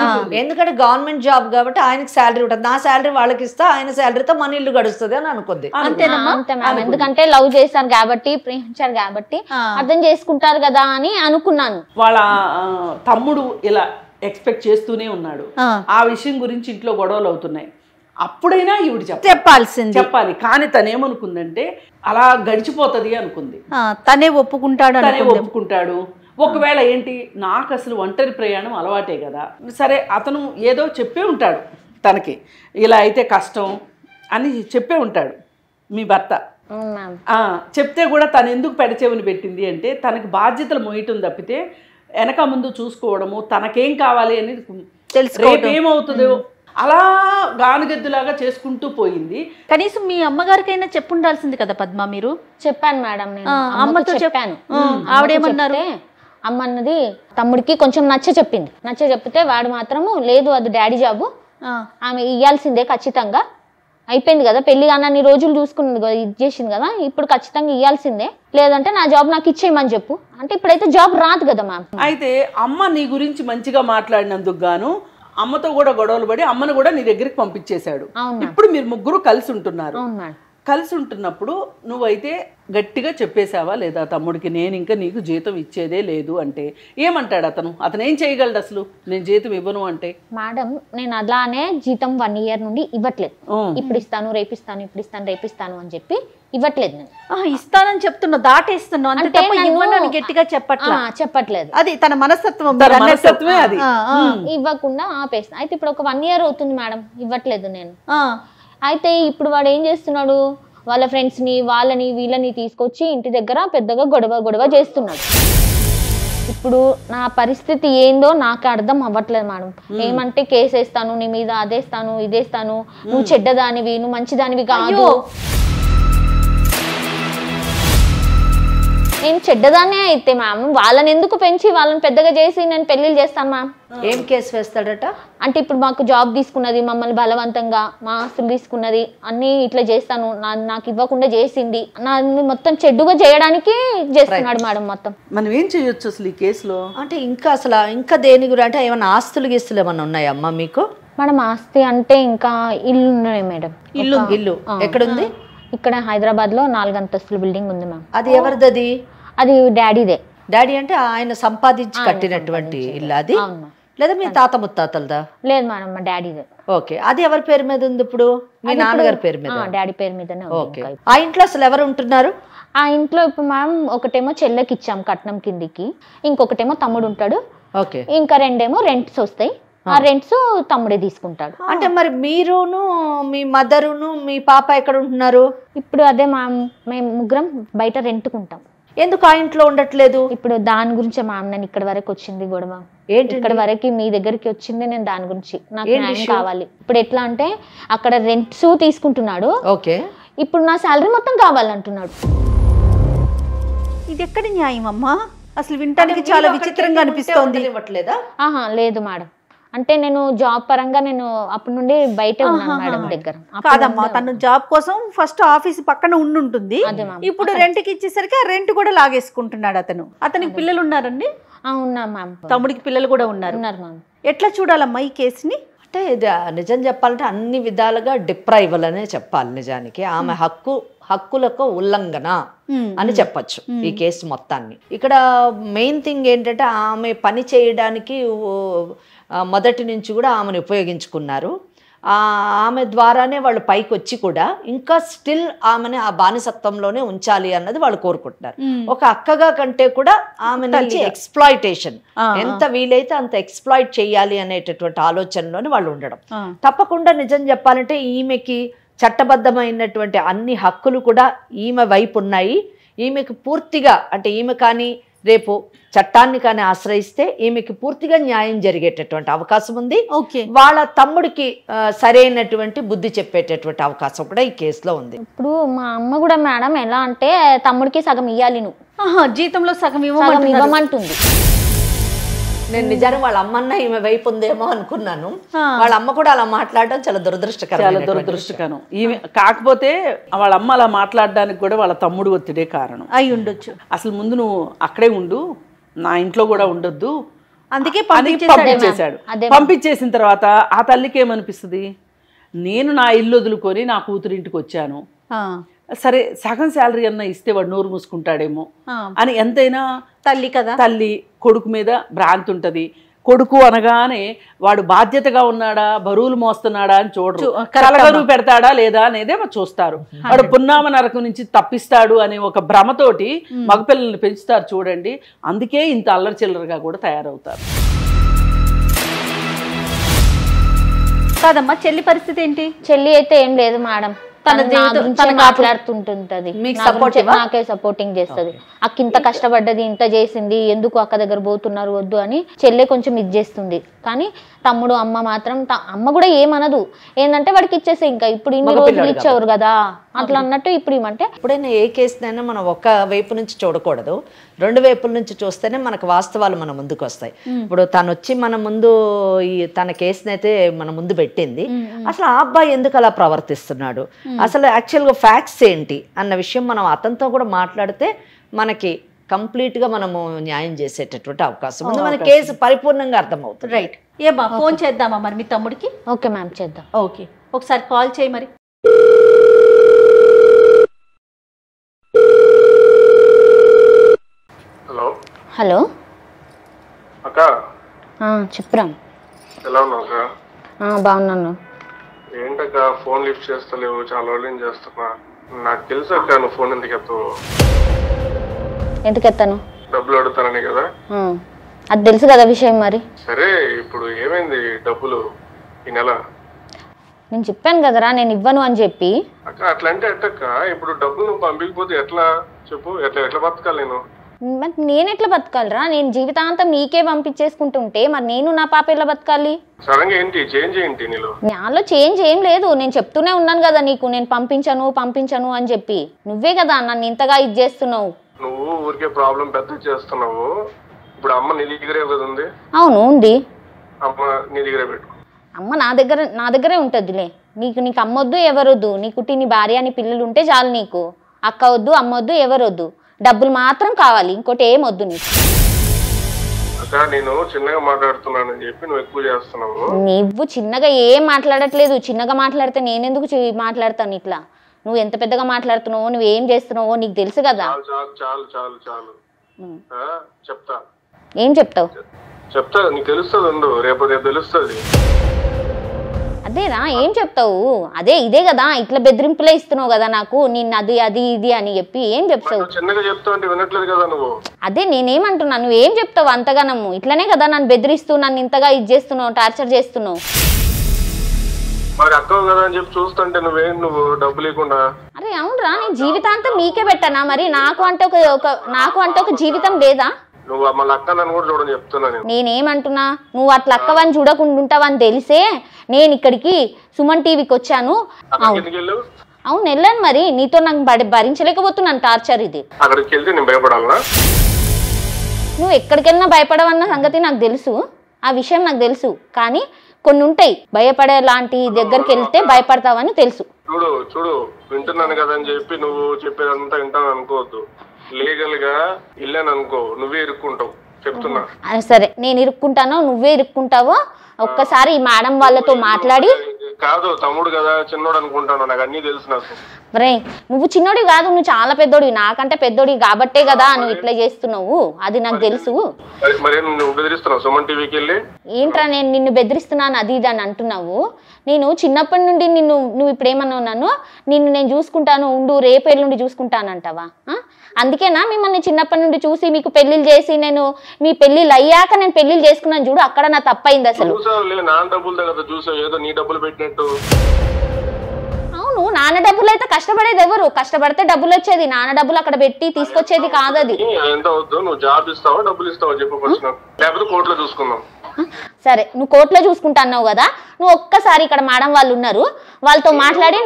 ఎందుకంటే గవర్నమెంట్ జాబ్ కాబట్టి ఆయనకి శాలరీ ఉంటుంది, నా శాలరీ వాళ్ళకి ఇస్తా, ఆయన శాలరీతో మన ఇల్లు గడుస్తుంది అని అనుకుంది. అంతే మ్యామ్, ఎందుకంటే లవ్ చేశాను కాబట్టి, ప్రేమించారు కాబట్టి అర్థం చేసుకుంటారు కదా అని అనుకున్నాను. వాళ్ళ తమ్ముడు ఇలా ఎక్స్పెక్ట్ చేస్తూనే ఉన్నాడు, ఆ విషయం గురించి ఇంట్లో గొడవలు అవుతున్నాయి, అప్పుడైనా ఈవిడ చెప్పాలి. కానీ తనేమనుకుందంటే అలా గడిచిపోతుంది అనుకుంది, తనే ఒప్పుకుంటాడు. ఒకవేళ ఏంటి, నాకు అసలు ఒంటరి ప్రయాణం అలవాటే కదా, సరే అతను ఏదో చెప్పే ఉంటాడు తనకి, ఇలా అయితే కష్టం అని చెప్పే ఉంటాడు మీ భర్త. చెప్తే కూడా తను ఎందుకు పెడచెవిని పెట్టింది అంటే, తనకి బాధ్యతలు మోయటం తప్పితే వెనక ముందు చూసుకోవడము, తనకేం కావాలి అని రేపు ఏమవుతుందో అలా గానుగెద్దులాగా చేసుకుంటూ పోయింది. కనీసం మీ అమ్మగారికైనా చెప్పుండాల్సింది కదా పద్మ మీరు. చెప్పాను మేడం, నేను అమ్మతో చెప్పాను. ఆవిడేమన్నారు? అమ్మ అన్నది తమ్ముడికి కొంచెం నచ్చ చెప్తే వాడు మాత్రము లేదు, అది డాడీ జాబు, ఆమె ఇయ్యాల్సిందే ఖచ్చితంగా, అయిపోయింది కదా పెళ్లి కానన్ని రోజులు చూసుకున్నది కదా, ఇది చేసింది కదా, ఇప్పుడు ఖచ్చితంగా ఇవ్వాల్సిందే, లేదంటే నా జాబ్ నాకు ఇచ్చేయమని చెప్పు అంటే, ఇప్పుడైతే జాబ్ రాదు కదా మ్యామ్. అయితే అమ్మ నీ గురించి మంచిగా మాట్లాడినందుకు గాను అమ్మతో కూడా గొడవలు పడి అమ్మను కూడా నీ దగ్గరికి పంపించేశాడు. ఇప్పుడు మీరు ముగ్గురు కలిసి ఉంటున్నారు. కలిసి ఉంటున్నప్పుడు నువ్వైతే గట్టిగా చెప్పేశావా లేదా తమ్ముడికి, నేను ఇంకా నీకు జీతం ఇచ్చేదే లేదు అంటే ఏమంటాడు అతను? అతను ఏం చేయగలడు అసలు, నేను జీతం ఇవ్వను అంటే? మేడం నేను అలానే జీతం 1 year నుండి ఇవ్వట్లేదు, ఇప్పుడు ఇస్తాను రేపిస్తాను, ఇప్పుడు ఇస్తాను రేపిస్తాను అని చెప్పి ఇవ్వట్లేదు. నేను ఇస్తానని చెప్తున్నా, దాటేస్తున్నాను అంటే గట్టిగా చెప్పట్లేదు. అది తన మనస్తత్వమే, అది ఇవ్వకుండా ఆపేస్తాను. అయితే ఇప్పుడు ఒక 1 year అవుతుంది మేడం ఇవ్వట్లేదు నేను. అయితే ఇప్పుడు వాడు ఏం చేస్తున్నాడు, వాళ్ళ ఫ్రెండ్స్ని వాళ్ళని వీళ్ళని తీసుకొచ్చి ఇంటి దగ్గర పెద్దగా గొడవ చేస్తున్నాడు. ఇప్పుడు నా పరిస్థితి ఏందో నాకు అర్థం అవ్వట్లేదు మేడం. ఏమంటే కేసు వేస్తాను నీ మీద, అదేస్తాను ఇదేస్తాను, నువ్వు చెడ్డదానివి, నువ్వు మంచిదానివి కాదు. నేను చెడ్డదానే అయితే మ్యామ్, వాళ్ళని ఎందుకు పెంచి వాళ్ళని పెద్దగా చేసి నేను పెళ్లిళ్ళు చేస్తాను మ్యామ్. ఏం కేసు వేస్తాడట అంటే ఇప్పుడు మాకు జాబ్ తీసుకున్నది, మమ్మల్ని బలవంతంగా మా ఆస్తులు తీసుకున్నది, అన్ని ఇట్లా చేస్తాను, నాకు ఇవ్వకుండా చేసింది, నన్ను మొత్తం చెడ్డుగా చేయడానికి చేస్తున్నాడు మేడం మొత్తం. మనం ఏం చేయొచ్చు అసలు ఈ కేసులో? అంటే ఇంకా దేని గురించి అంటే ఏమన్నా ఆస్తులు గీస్తులు ఏమన్నా ఉన్నాయమ్మా మీకు? మేడం ఆస్తి అంటే ఇంకా ఇల్లు ఉన్నాయి మేడం. ఇల్లు ఎక్కడుంది? ఇక్కడ హైదరాబాద్ లో 4 అంతస్తుల బిల్డింగ్ ఉంది మ్యామ్. అది ఎవరిది? అది డాడీదే. డాడీ అంటే ఆయన సంపాదించి కట్టినటువంటి ఇల్లు అది, లేదా మీ తాత ముత్తాతలదా? లేదు మేడం మా డాడీదే. ఓకే, అది ఎవరి పేరు మీద ఉంది ఇప్పుడు? మీ నాన్నగారి పేరు మీద? డాడీ పేరు మీదనే. ఓకే, ఆ ఇంట్లో అసలు ఎవరు ఉంటున్నారు? ఆ ఇంట్లో ఇప్పుడు మ్యామ్ ఒకటేమో చెల్లెకి ఇచ్చాం కట్నం కిందికి, ఇంకొకటేమో తమ్ముడు ఉంటాడు, ఇంకా 2 ఏమో రెంట్స్ వస్తాయి, ఆ రెంట్స్ తమ్ముడే తీసుకుంటాడు. అంటే మరి మీరును మీ మదరును మీ పాప ఎక్కడ ఉంటున్నారు ఇప్పుడు? అదే మేము ముగ్గురం బయట రెంట్కుంటాం. ఎందుకు ఆ ఇంట్లో ఉండట్లేదు? ఇప్పుడు దాని గురించి నేను ఇక్కడ వరకు వచ్చింది గొడవ. ఏంటి ఇక్కడ వరకు మీ దగ్గరికి వచ్చింది? నేను దాని గురించి నాకు న్యాయం కావాలి. ఇప్పుడు ఎట్లా అంటే అక్కడ రెంట్స్ తీసుకుంటున్నాడు, ఓకే, ఇప్పుడు నా శాలరీ మొత్తం కావాలంటున్నాడు. ఇది ఎక్కడి న్యాయం అమ్మా? అసలు వినటానికి చాలా విచిత్రంగా అనిపిస్తోంది. లేదు మేడం, అంటే నేను జాబ్ పరంగా నేను అప్పటి నుండి బయటే ఉన్నాను మేడం దగ్గర. కాదమ్మా, తను జాబ్ కోసం ఫస్ట్ ఆఫీస్ పక్కన ఉంటుంది, ఇప్పుడు రెంట్కి ఇచ్చేసరికి ఆ రెంట్ కూడా లాగేసుకుంటున్నాడు అతను. అతనికి పిల్లలు ఉన్నారండి? ఉన్నా మ్యామ్. తమ్ముడికి పిల్లలు కూడా ఉన్నారు మ్యామ్. ఎట్లా చూడాలమ్మా ఈ కేసుని? అంటే నిజం చెప్పాలంటే అన్ని విధాలుగా డిప్రైవల్ అనే చెప్పాలి. నిజానికి ఆమె హక్కులకు ఉల్లంఘన అని చెప్పచ్చు ఈ కేసు మొత్తాన్ని. ఇక్కడ మెయిన్ థింగ్ ఏంటంటే ఆమె పని చేయడానికి మొదటి నుంచి కూడా ఆమెను ఉపయోగించుకున్నారు. ఆమె ద్వారానే వాళ్ళు పైకి వచ్చి కూడా ఇంకా స్టిల్ ఆమెని ఆ బానిసత్వంలోనే ఉంచాలి అన్నది వాళ్ళు కోరుకుంటున్నారు. ఒక అక్కగా కంటే కూడా ఆమె నుంచి ఎక్స్ప్లాయిటేషన్ ఎంత వీలైతే అంత ఎక్స్ప్లాయిట్ చేయాలి అనేటటువంటి ఆలోచనలోనే వాళ్ళు ఉండడం. తప్పకుండా నిజం చెప్పాలంటే ఈమెకి చట్టబద్ధమైనటువంటి అన్ని హక్కులు కూడా ఈమె వైపు ఉన్నాయి. ఈమెకు పూర్తిగా అంటే ఈమె కానీ రేపు చట్టాన్ని కానీ ఆశ్రయిస్తే ఈమెకి పూర్తిగా న్యాయం జరిగేటటువంటి అవకాశం ఉంది. వాళ్ళ తమ్ముడికి సరైనటువంటి బుద్ధి చెప్పేటటువంటి అవకాశం కూడా ఈ కేసులో ఉంది. ఇప్పుడు మా అమ్మ కూడా మేడం ఎలా అంటే తమ్ముడికి సగం ఇవ్వాలి, నువ్వు జీతంలో సగం ఇవ్వమంటుంది. నేను నిజానికి వాళ్ళ అమ్మన్న ఈమె వైపు ఉందేమో అనుకున్నాను. వాళ్ళ అమ్మ కూడా అలా మాట్లాడడం చాలా దురదృష్టకరం. ఈమె కాకపోతే వాళ్ళ అమ్మ అలా మాట్లాడడానికి కూడా వాళ్ళ తమ్ముడు ఒత్తిడే కారణం అయి ఉండొచ్చు. అసలు ముందు నువ్వు అక్కడే ఉండు, నా ఇంట్లో కూడా ఉండొద్దు అందుకే పంపించేశాడు. పంపించేసిన తర్వాత ఆ తల్లికి ఏమనిపిస్తుంది, నేను నా ఇల్లు వదులుకొని నా కూతురింటికి వచ్చాను, సరే సగం శాలరీ అన్న ఇస్తే వాడు నోరు మూసుకుంటాడేమో అని ఎంతైనా తల్లి కదా, తల్లి కొడుకు మీద భ్రాంతి ఉంటుంది. కొడుకు అనగానే వాడు బాధ్యతగా ఉన్నాడా, బరువులు మోస్తున్నాడా అని చూడరు, కలగరు పెడతాడా లేదా అనేదే చూస్తారు. వాడు పున్నామ నరకం నుంచి తప్పిస్తాడు అనే ఒక భ్రమతోటి మగపిల్లల్ని పెంచుతారు చూడండి. అందుకే ఇంత అల్లరి చిల్లరగా కూడా తయారవుతారు. కాదమ్మా, చెల్లి పరిస్థితి ఏంటి? చెల్లి అయితే ఏం లేదు మేడం, మాట్లాడుతుంటది, నాకే సపోర్టింగ్ చేస్తుంది. అక్క ఇంత కష్టపడ్డది, ఇంత చేసింది, ఎందుకు అక్క దగ్గర పోతున్నారు వద్దు అని చెల్లె కొంచెం ఇది చేస్తుంది. కానీ తమ్ముడు అమ్మ మాత్రం అమ్మ కూడా ఏమనదు, ఏంటంటే వాడికి ఇచ్చేసి ఇంకా ఇప్పుడు ఇన్ని రోజులు ఇచ్చేవారు కదా అట్లా అన్నట్టు ఇప్పుడు ఏమంటే ఎప్పుడైనా ఏ కేసునైనా మనం ఒక వైపు నుంచి చూడకూడదు, రెండు వైపుల నుంచి చూస్తేనే మనకు వాస్తవాలు మన ముందుకు వస్తాయి. ఇప్పుడు తను వచ్చి మన ముందు తన కేసునైతే మన ముందు పెట్టింది, అసలు ఆ అబ్బాయి ఎందుకు అలా ప్రవర్తిస్తున్నాడు, అసలు యాక్చువల్గా ఫ్యాక్ట్స్ ఏంటి అన్న విషయం మనం అతనితో కూడా మాట్లాడితే మనకి కంప్లీట్ గా మనము న్యాయం చేసేటటువంటి అవకాశం ఉంది. మన కేసు పరిపూర్ణంగా అర్థమవుతుంది. రైట్. ఏమా ఫోన్ చేద్దామా మరి మీ తమ్ముడికి? ఓకే మ్యామ్, చేద్దాం. ఓకే, ఒకసారి కాల్ చేయి మరి. హలో హలో అక్క, చెప్పురా. ఎలా ఉన్నావు అక్క? బాగున్నాను. ఏంటక్క ఫోన్ లిఫ్ట్ చేస్తలేవు, చాలా రోజులు చేస్తున్నా. నాకు తెలుసు అక్క నువ్వు ఫోన్ ఎందుకు ఎత్తవు. ఎందుకు ఎత్తాను? డబ్బులు అడుగుతానని కదా. అది తెలుసు కదా విషయం. మరి సరే ఇప్పుడు ఏమైంది డబ్బులు ఈ నెల? నేను చెప్పాను కదరా నేను ఇవ్వను అని చెప్పి. అక్క అట్లా అంటే ఎట్టక్క, ఇప్పుడు డబ్బులు నువ్వు పంపించకపోతే ఎట్లా చెప్పు, ఎట్లా బతకాలి నేను? నేను ఎట్లా బతకాలరా? నేను జీవితాంతం నీకే పంపించేసుకుంటుంటే మరి నేను నా పాప ఎట్లా బతకాలి? సడన్గా ఏంటి చేంజ్ ఏంటి నీలో? నాలో చేంజ్ ఏం లేదు, నేను చెప్తూనే ఉన్నాను కదా నీకు, నేను పంపించను అని చెప్పి. నువ్వే కదా నన్ను ఇంతగా ఇది చేస్తున్నావు. నువ్వు ఊరికే ప్రాబ్లం పెద్ద చేస్తున్నావు. ఇప్పుడు అమ్మ నీ దగ్గరే కదా ఉంది? అవును ఉంది. అమ్మ నీ దగ్గరే పెట్టుకో. అమ్మ నా దగ్గరే ఉంటుందిలే. నీకు అమ్మొద్దు ఎవరొద్దు, నీకు నీ భార్య అని పిల్లలు ఉంటే చాలు. నీకు అక్క వద్దు, అమ్మ వద్దు, ఎవరొద్దు, డబ్బులు మాత్రం కావాలి, ఇంకోటి ఏం వద్దు నీకు. అక్క నేను చిన్నగా మాట్లాడుతున్నానని చెప్పి నువ్వు ఎక్కువ చేస్తున్నావు. నువ్వు చిన్నగా ఏం మాట్లాడట్లేదు. చిన్నగా మాట్లాడితే నేనెందుకు మాట్లాడతాను ఇట్లా? నువ్వు ఎంత పెద్దగా మాట్లాడుతున్నావో, నువ్వు ఏం చేస్తున్నావో నీకు తెలుసు కదా. చాలు చెప్తా. ఏం చెప్తావు? చెప్తా, నీకు తెలుస్తుంది ఉండు, రేపు తెలుస్తుంది. అదేరా ఏం చెప్తావు? ఇదే కదా ఇట్లా బెదిరింపులే ఇస్తున్నావు కదా నాకు, నిన్ను అది ఇది అని చెప్పి ఏం చెప్తావు? చిన్నగా చెప్తావు అంటే వినట్లేదు కదా నువ్వు. అదే నేనేమంటున్నా, నువ్వు ఏం చెప్తావు అంతగానము? ఇట్లనే కదా నన్ను బెదిరిస్తూ నన్ను ఇంతగా ఇది చేస్తున్నావు, టార్చర్ చేస్తున్నావు. మరి అక్కవు కదా అని చెప్పి చూస్తుంటే నువ్వు డబ్బులు లేకుండా. అరే అవునరా, నేను జీవితాంతం నీకే పెట్టానా? మరి నాకు అంటే ఒక జీవితం లేదా? నువ్వు మళ్ళీ అక్క నన్ను కూడా చూడని చెప్తున్నా. నేనేమంటున్నా, నువ్వు అట్లా అక్కవని చూడకుండా ఉంటావని తెలిసే నేను ఇక్కడికి సుమన్ టీవీకి వచ్చాను. అవును వెళ్ళాను, మరి నీతో నాకు భరించలేకపోతున్నాను టార్చర్ ఇది. అక్కడికి వెళ్తే నేను భయపడాలనా? నువ్వు ఎక్కడికెళ్ళినా భయపడవన్న సంగతి నాకు తెలుసు. ఆ విషయం నాకు తెలుసు. కానీ కొన్ని ఉంటాయి భయపడే లాంటి దగ్గరికి వెళ్తే భయపడతావని తెలుసు. చూడు వింటున్నాను కదా అని చెప్పి నువ్వు చెప్పేదంతా వింటాను అనుకోవద్దు. లీగల్ గా ఇల్లని అనుకో, నువ్వే ఇరుక్కుంటావు చెప్తున్నా. సరే, నేను ఇరుక్కుంటానో నువ్వే ఇరుక్కుంటావో ఒక్కసారి ఈ మేడం వాళ్ళతో మాట్లాడి. కాదు తమ్ముడు కదా, చిన్నోడు అనుకుంటాను, నాకు అన్ని తెలుసు. నాకు రే, నువ్వు చిన్నోడి కాదు, నువ్వు చాలా పెద్దోడివి, నాకంటే పెద్దోడి కాబట్టే కదా నువ్వు ఇట్లా చేస్తున్నావు, అది నాకు తెలుసు. మరి నువ్వు బెదిరిస్తున్నావు సుమన్ టీవీకి వెళ్ళి? ఏంట్రా నేను నిన్ను బెదిరిస్తున్నాను అది ఇది అని అంటున్నావు? నేను చిన్నప్పటి నుండి నువ్వు ఇప్పుడు ఏమన్నావు, నేను చూసుకుంటాను ఉండు, రేపు ఎల్లుండి చూసుకుంటానంటావా? అందుకేనా మిమ్మల్ని చిన్నప్పటి నుండి చూసి మీకు పెళ్లిళ్ళు చేసి నేను మీ పెళ్లిళ్ళు అయ్యాక నేను పెళ్లిళ్ళు చేసుకున్నాను చూడు, అక్కడ నా తప్పైంది అసలు. అవును, నాన్న డబ్బులు అయితే కష్టపడేది ఎవరు? కష్టపడితే డబ్బులు వచ్చేది, నాన్న డబ్బులు అక్కడ పెట్టి తీసుకొచ్చేది కాదు అది. సరే, నువ్వు కోర్టులో చూసుకుంటా అన్నావు కదా, నువ్వు ఒక్కసారి ఇక్కడ మేడం వాళ్ళు ఉన్నారు, వాళ్ళతో మాట్లాడి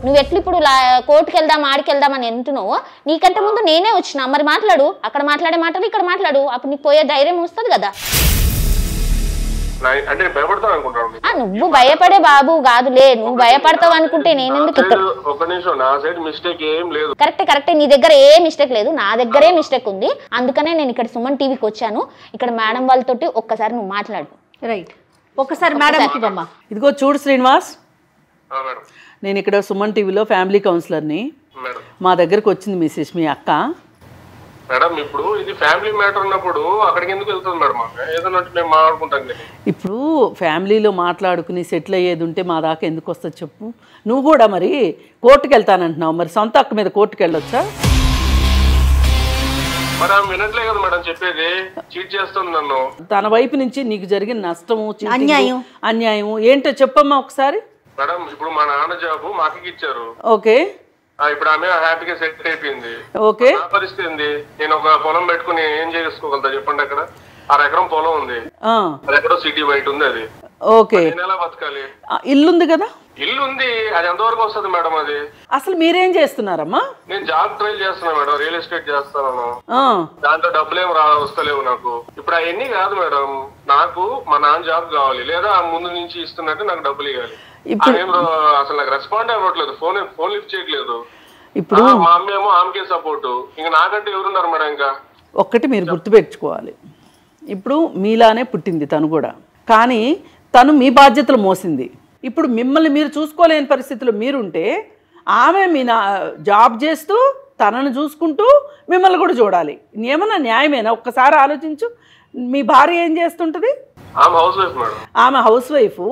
నువ్వు ఎట్లు ఇప్పుడు కోర్టుకి వెళ్దాం ఆడికి వెళ్దాం అని అంటున్నావు. నీకంటే ముందు నేనే వచ్చినా, మరి మాట్లాడు, అక్కడ మాట్లాడే మాటలు ఇక్కడ మాట్లాడు, అప్పుడు నీకు పోయే ధైర్యం వస్తుంది కదా. నువ్వు భయపడే బాబు కాదులే, నువ్వు భయపడతావు అనుకుంటే నేను ఎందుకు ఇక్కడ. కరెక్టే, నీ దగ్గర ఏ మిస్టేక్ లేదు, నా దగ్గరే మిస్టేక్ ఉంది. అందుకనే నేను ఇక్కడ సుమన్ టీవీకి వచ్చాను. ఇక్కడ మేడం వాళ్ళతోటి ఒక్కసారి నువ్వు మాట్లాడు. రైట్, ఒక్కసారి మేడం. ఇదిగో చూడు శ్రీనివాస్, నేను ఇక్కడ సుమన్ టీవీలో ఫ్యామిలీ కౌన్సిలర్ని. మా దగ్గరకు వచ్చింది మిస్సెస్ మీ అక్క. మేడం ఇప్పుడు ఇది ఫ్యామిలీ మ్యాటర్ ఉన్నప్పుడు అక్కడికి ఎందుకు వెళ్తుంది మేడం? ఏదైనా మేము మాట్లాడుకుంటాం. ఇప్పుడు ఫ్యామిలీలో మాట్లాడుకుని సెటిల్ అయ్యేది ఉంటే మా దాకా ఎందుకు వస్తుంది చెప్పు? నువ్వు కూడా మరి కోర్టుకు వెళ్తానంటున్నావు, మరి సొంత అక్క మీద కోర్టుకు వెళ్ళొచ్చా? మరి ఆమె వినట్లే కదా మేడం చెప్పేది, చీట్ చేస్తుంది నన్ను. తన వైపు నుంచి నీకు జరిగిన నష్టము, అన్యాయం ఏంటో చెప్పమ్మా ఒకసారి. మేడం ఇప్పుడు మా నాన్న జాబు మా అక్కకి ఇచ్చారు. ఓకే, ఇప్పుడు ఆమె హ్యాపీగా సెటిల్ అయిపోయింది. ఓకే, పరిస్థితి ఏంది? నేను ఒక పొలం పెట్టుకుని ఏం చేసుకోగలుగుతా చెప్పండి? అక్కడ 6 ఎకరం పొలం ఉంది, అది ఎక్కడో సిటీ బయట ఉంది. అది ఓకే, నేను ఎలా బతకాలి? ఇల్లుంది కదా? ఇల్లు ఉంది, అది ఎంతవరకు వస్తుంది మేడం? అది అసలు మీరేం చేస్తున్నారమ్మా? నేను జాబ్ ట్రైల్ చేస్తున్నా మేడం, రియల్ ఎస్టేట్ చేస్తాను. దాంట్లో డబ్బులేం వస్తలేవు నాకు. ఇప్పుడు అవన్నీ కాదు మేడం, నాకు మా నాన్న జాబ్ కావాలి, లేదా ముందు నుంచి ఇస్తున్నట్టు నాకు డబ్బులు ఇవ్వాలి. అసలు నాకు రెస్పాండ్ అవ్వట్లేదు, ఫోన్ లిఫ్ట్ చేయట్లేదు. ఇప్పుడు మా అమ్మ ఏమో ఆమెకే సపోర్ట్, ఇంకా నాకంటే ఎవరున్నారు మేడం? ఇంకా ఒక్కటి మీరు గుర్తుపెట్టుకోవాలి, ఇప్పుడు మీలానే పుట్టింది తను కూడా, కానీ తను మీ బాధ్యతలు మోసింది. ఇప్పుడు మిమ్మల్ని మీరు చూసుకోలేని పరిస్థితిలో మీరుంటే ఆమె మీ జాబ్ చేస్తూ తనను చూసుకుంటూ మిమ్మల్ని కూడా చూడాలి. ఏమన్నా న్యాయమేనా? ఒక్కసారి ఆలోచించు. మీ భార్య ఏం చేస్తుంటది? ఆమె హౌస్ వైఫ్,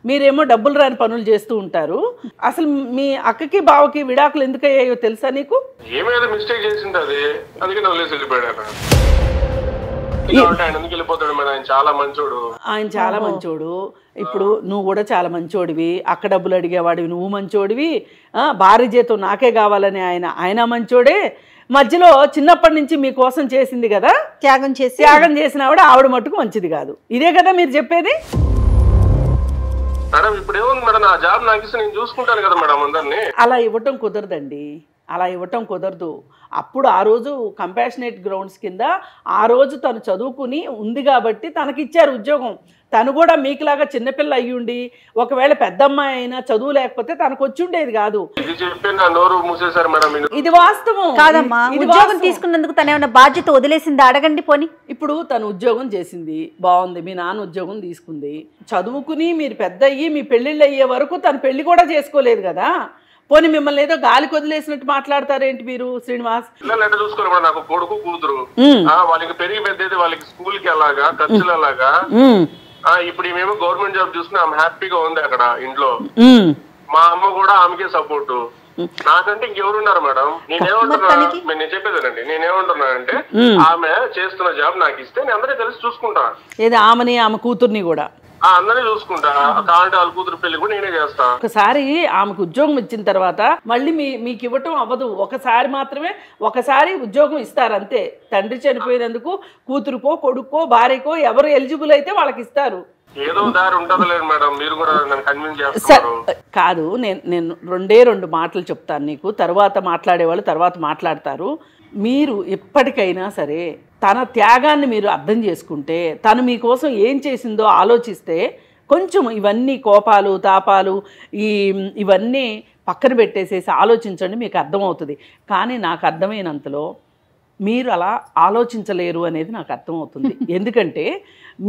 మీరేమో డబ్బులు రాని పనులు చేస్తూ ఉంటారు. అసలు మీ అక్కకి బావకి విడాకులు ఎందుకు అయ్యాయో తెలుసా నీకు? ఏమైనా మిస్టేక్ చేసింది, అందుకే ఆయన చాలా మంచోడు. ఇప్పుడు నువ్వు కూడా చాలా మంచోడివి, అక్క డబ్బులు అడిగేవాడివి, నువ్వు మంచోడివి. భార్య జీతం నాకే కావాలని ఆయన మంచోడే. మధ్యలో చిన్నప్పటి నుంచి మీకోసం చేసింది కదా, త్యాగం చేసిన ఆవిడ మట్టుకు మంచిది కాదు. ఇదే కదా మీరు చెప్పేది? మేడం ఇప్పుడు ఏముంది మేడం, నా జాబ్ నాకు ఇస్తే నేను చూసుకుంటాను కదా మేడం అందరినీ. అలా ఇవ్వటం కుదరదండి, అలా ఇవ్వటం కుదరదు. అప్పుడు ఆ రోజు కంపాషనేట్ గ్రౌండ్స్ కింద ఆ రోజు తను చదువుకుని ఉంది కాబట్టి తనకిచ్చారు ఉద్యోగం. తను కూడా మీకులాగా చిన్నపిల్ల అయ్యుండి ఒకవేళ పెద్దమ్మాయి అయినా చదువు లేకపోతే తనకు వచ్చి ఉండేది కాదు. ఇది వాస్తవం కాదమ్మా. ఉద్యోగం తీసుకున్నందుకు తను ఏమైనా బాధ్యత వదిలేసింది అడగండి పోని. ఇప్పుడు తను ఉద్యోగం చేసింది, బాగుంది. మీ నాన్న ఉద్యోగం తీసుకుంది, చదువుకుని మీరు పెద్ద అయ్యి మీ పెళ్ళిళ్ళు అయ్యే వరకు తను పెళ్లి కూడా చేసుకోలేదు కదా. పోనీ మిమ్మల్ని ఏదో గాలికి వదిలేసినట్టు మాట్లాడతారేంటి మీరు శ్రీనివాస్? పిల్లలు చూసుకోరు, నాకు కొడుకు కూతురు, వాళ్ళకి పెరిగి పెద్దది, వాళ్ళకి స్కూల్ కి అలాగా ఖర్చులు అలాగా. ఇప్పుడు మేము గవర్నమెంట్ జాబ్ చూసుకుని ఆమె హ్యాపీగా ఉంది అక్కడ ఇంట్లో. మా అమ్మ కూడా ఆమెకే సపోర్ట్. నాకంటే ఇంకెవరున్నారు మేడం? నేను చెప్పేదేనండి, నేనేమంటున్నానంటే ఆమె చేస్తున్న జాబ్ నాకు ఇస్తే నేను అందరికీ కలిసి చూసుకుంటా. ఏది ఆమెని ఆమె కూతుర్ని కూడా అందరినీ చూసుకుంటా. కావాలంటే వాళ్ళ కూతురు పెళ్లి కూడా నేనే చేస్తా. ఒకసారి ఆమెకు ఉద్యోగం ఇచ్చిన తర్వాత మళ్ళీ మీకు ఇవ్వటం అవ్వదు. ఒకసారి మాత్రమే, ఒకసారి ఉద్యోగం ఇస్తారు అంతే. తండ్రి చనిపోయినందుకు కూతురుకో కొడుకో భార్యకో ఎవరు ఎలిజిబుల్ అయితే వాళ్ళకి ఇస్తారు. ఏదో దారి ఉంటలేదు మేడం, మీరు కూడా నన్ను కన్విన్స్ చేస్తారు. కాదు, నేను 2 మాటలు చెప్తాను నీకు, తర్వాత మాట్లాడేవాళ్ళు తర్వాత మాట్లాడతారు. మీరు ఎప్పటికైనా సరే తన త్యాగాన్ని మీరు అర్థం చేసుకుంటే, తను మీకోసం ఏం చేసిందో ఆలోచిస్తే, కొంచెం ఇవన్నీ కోపాలు తాపాలు ఇవన్నీ పక్కన పెట్టేసేసి ఆలోచించండి, మీకు అర్థమవుతుంది. కానీ నాకు అర్థమైనంతలో మీరు అలా ఆలోచించలేరు అనేది నాకు అర్థమవుతుంది. ఎందుకంటే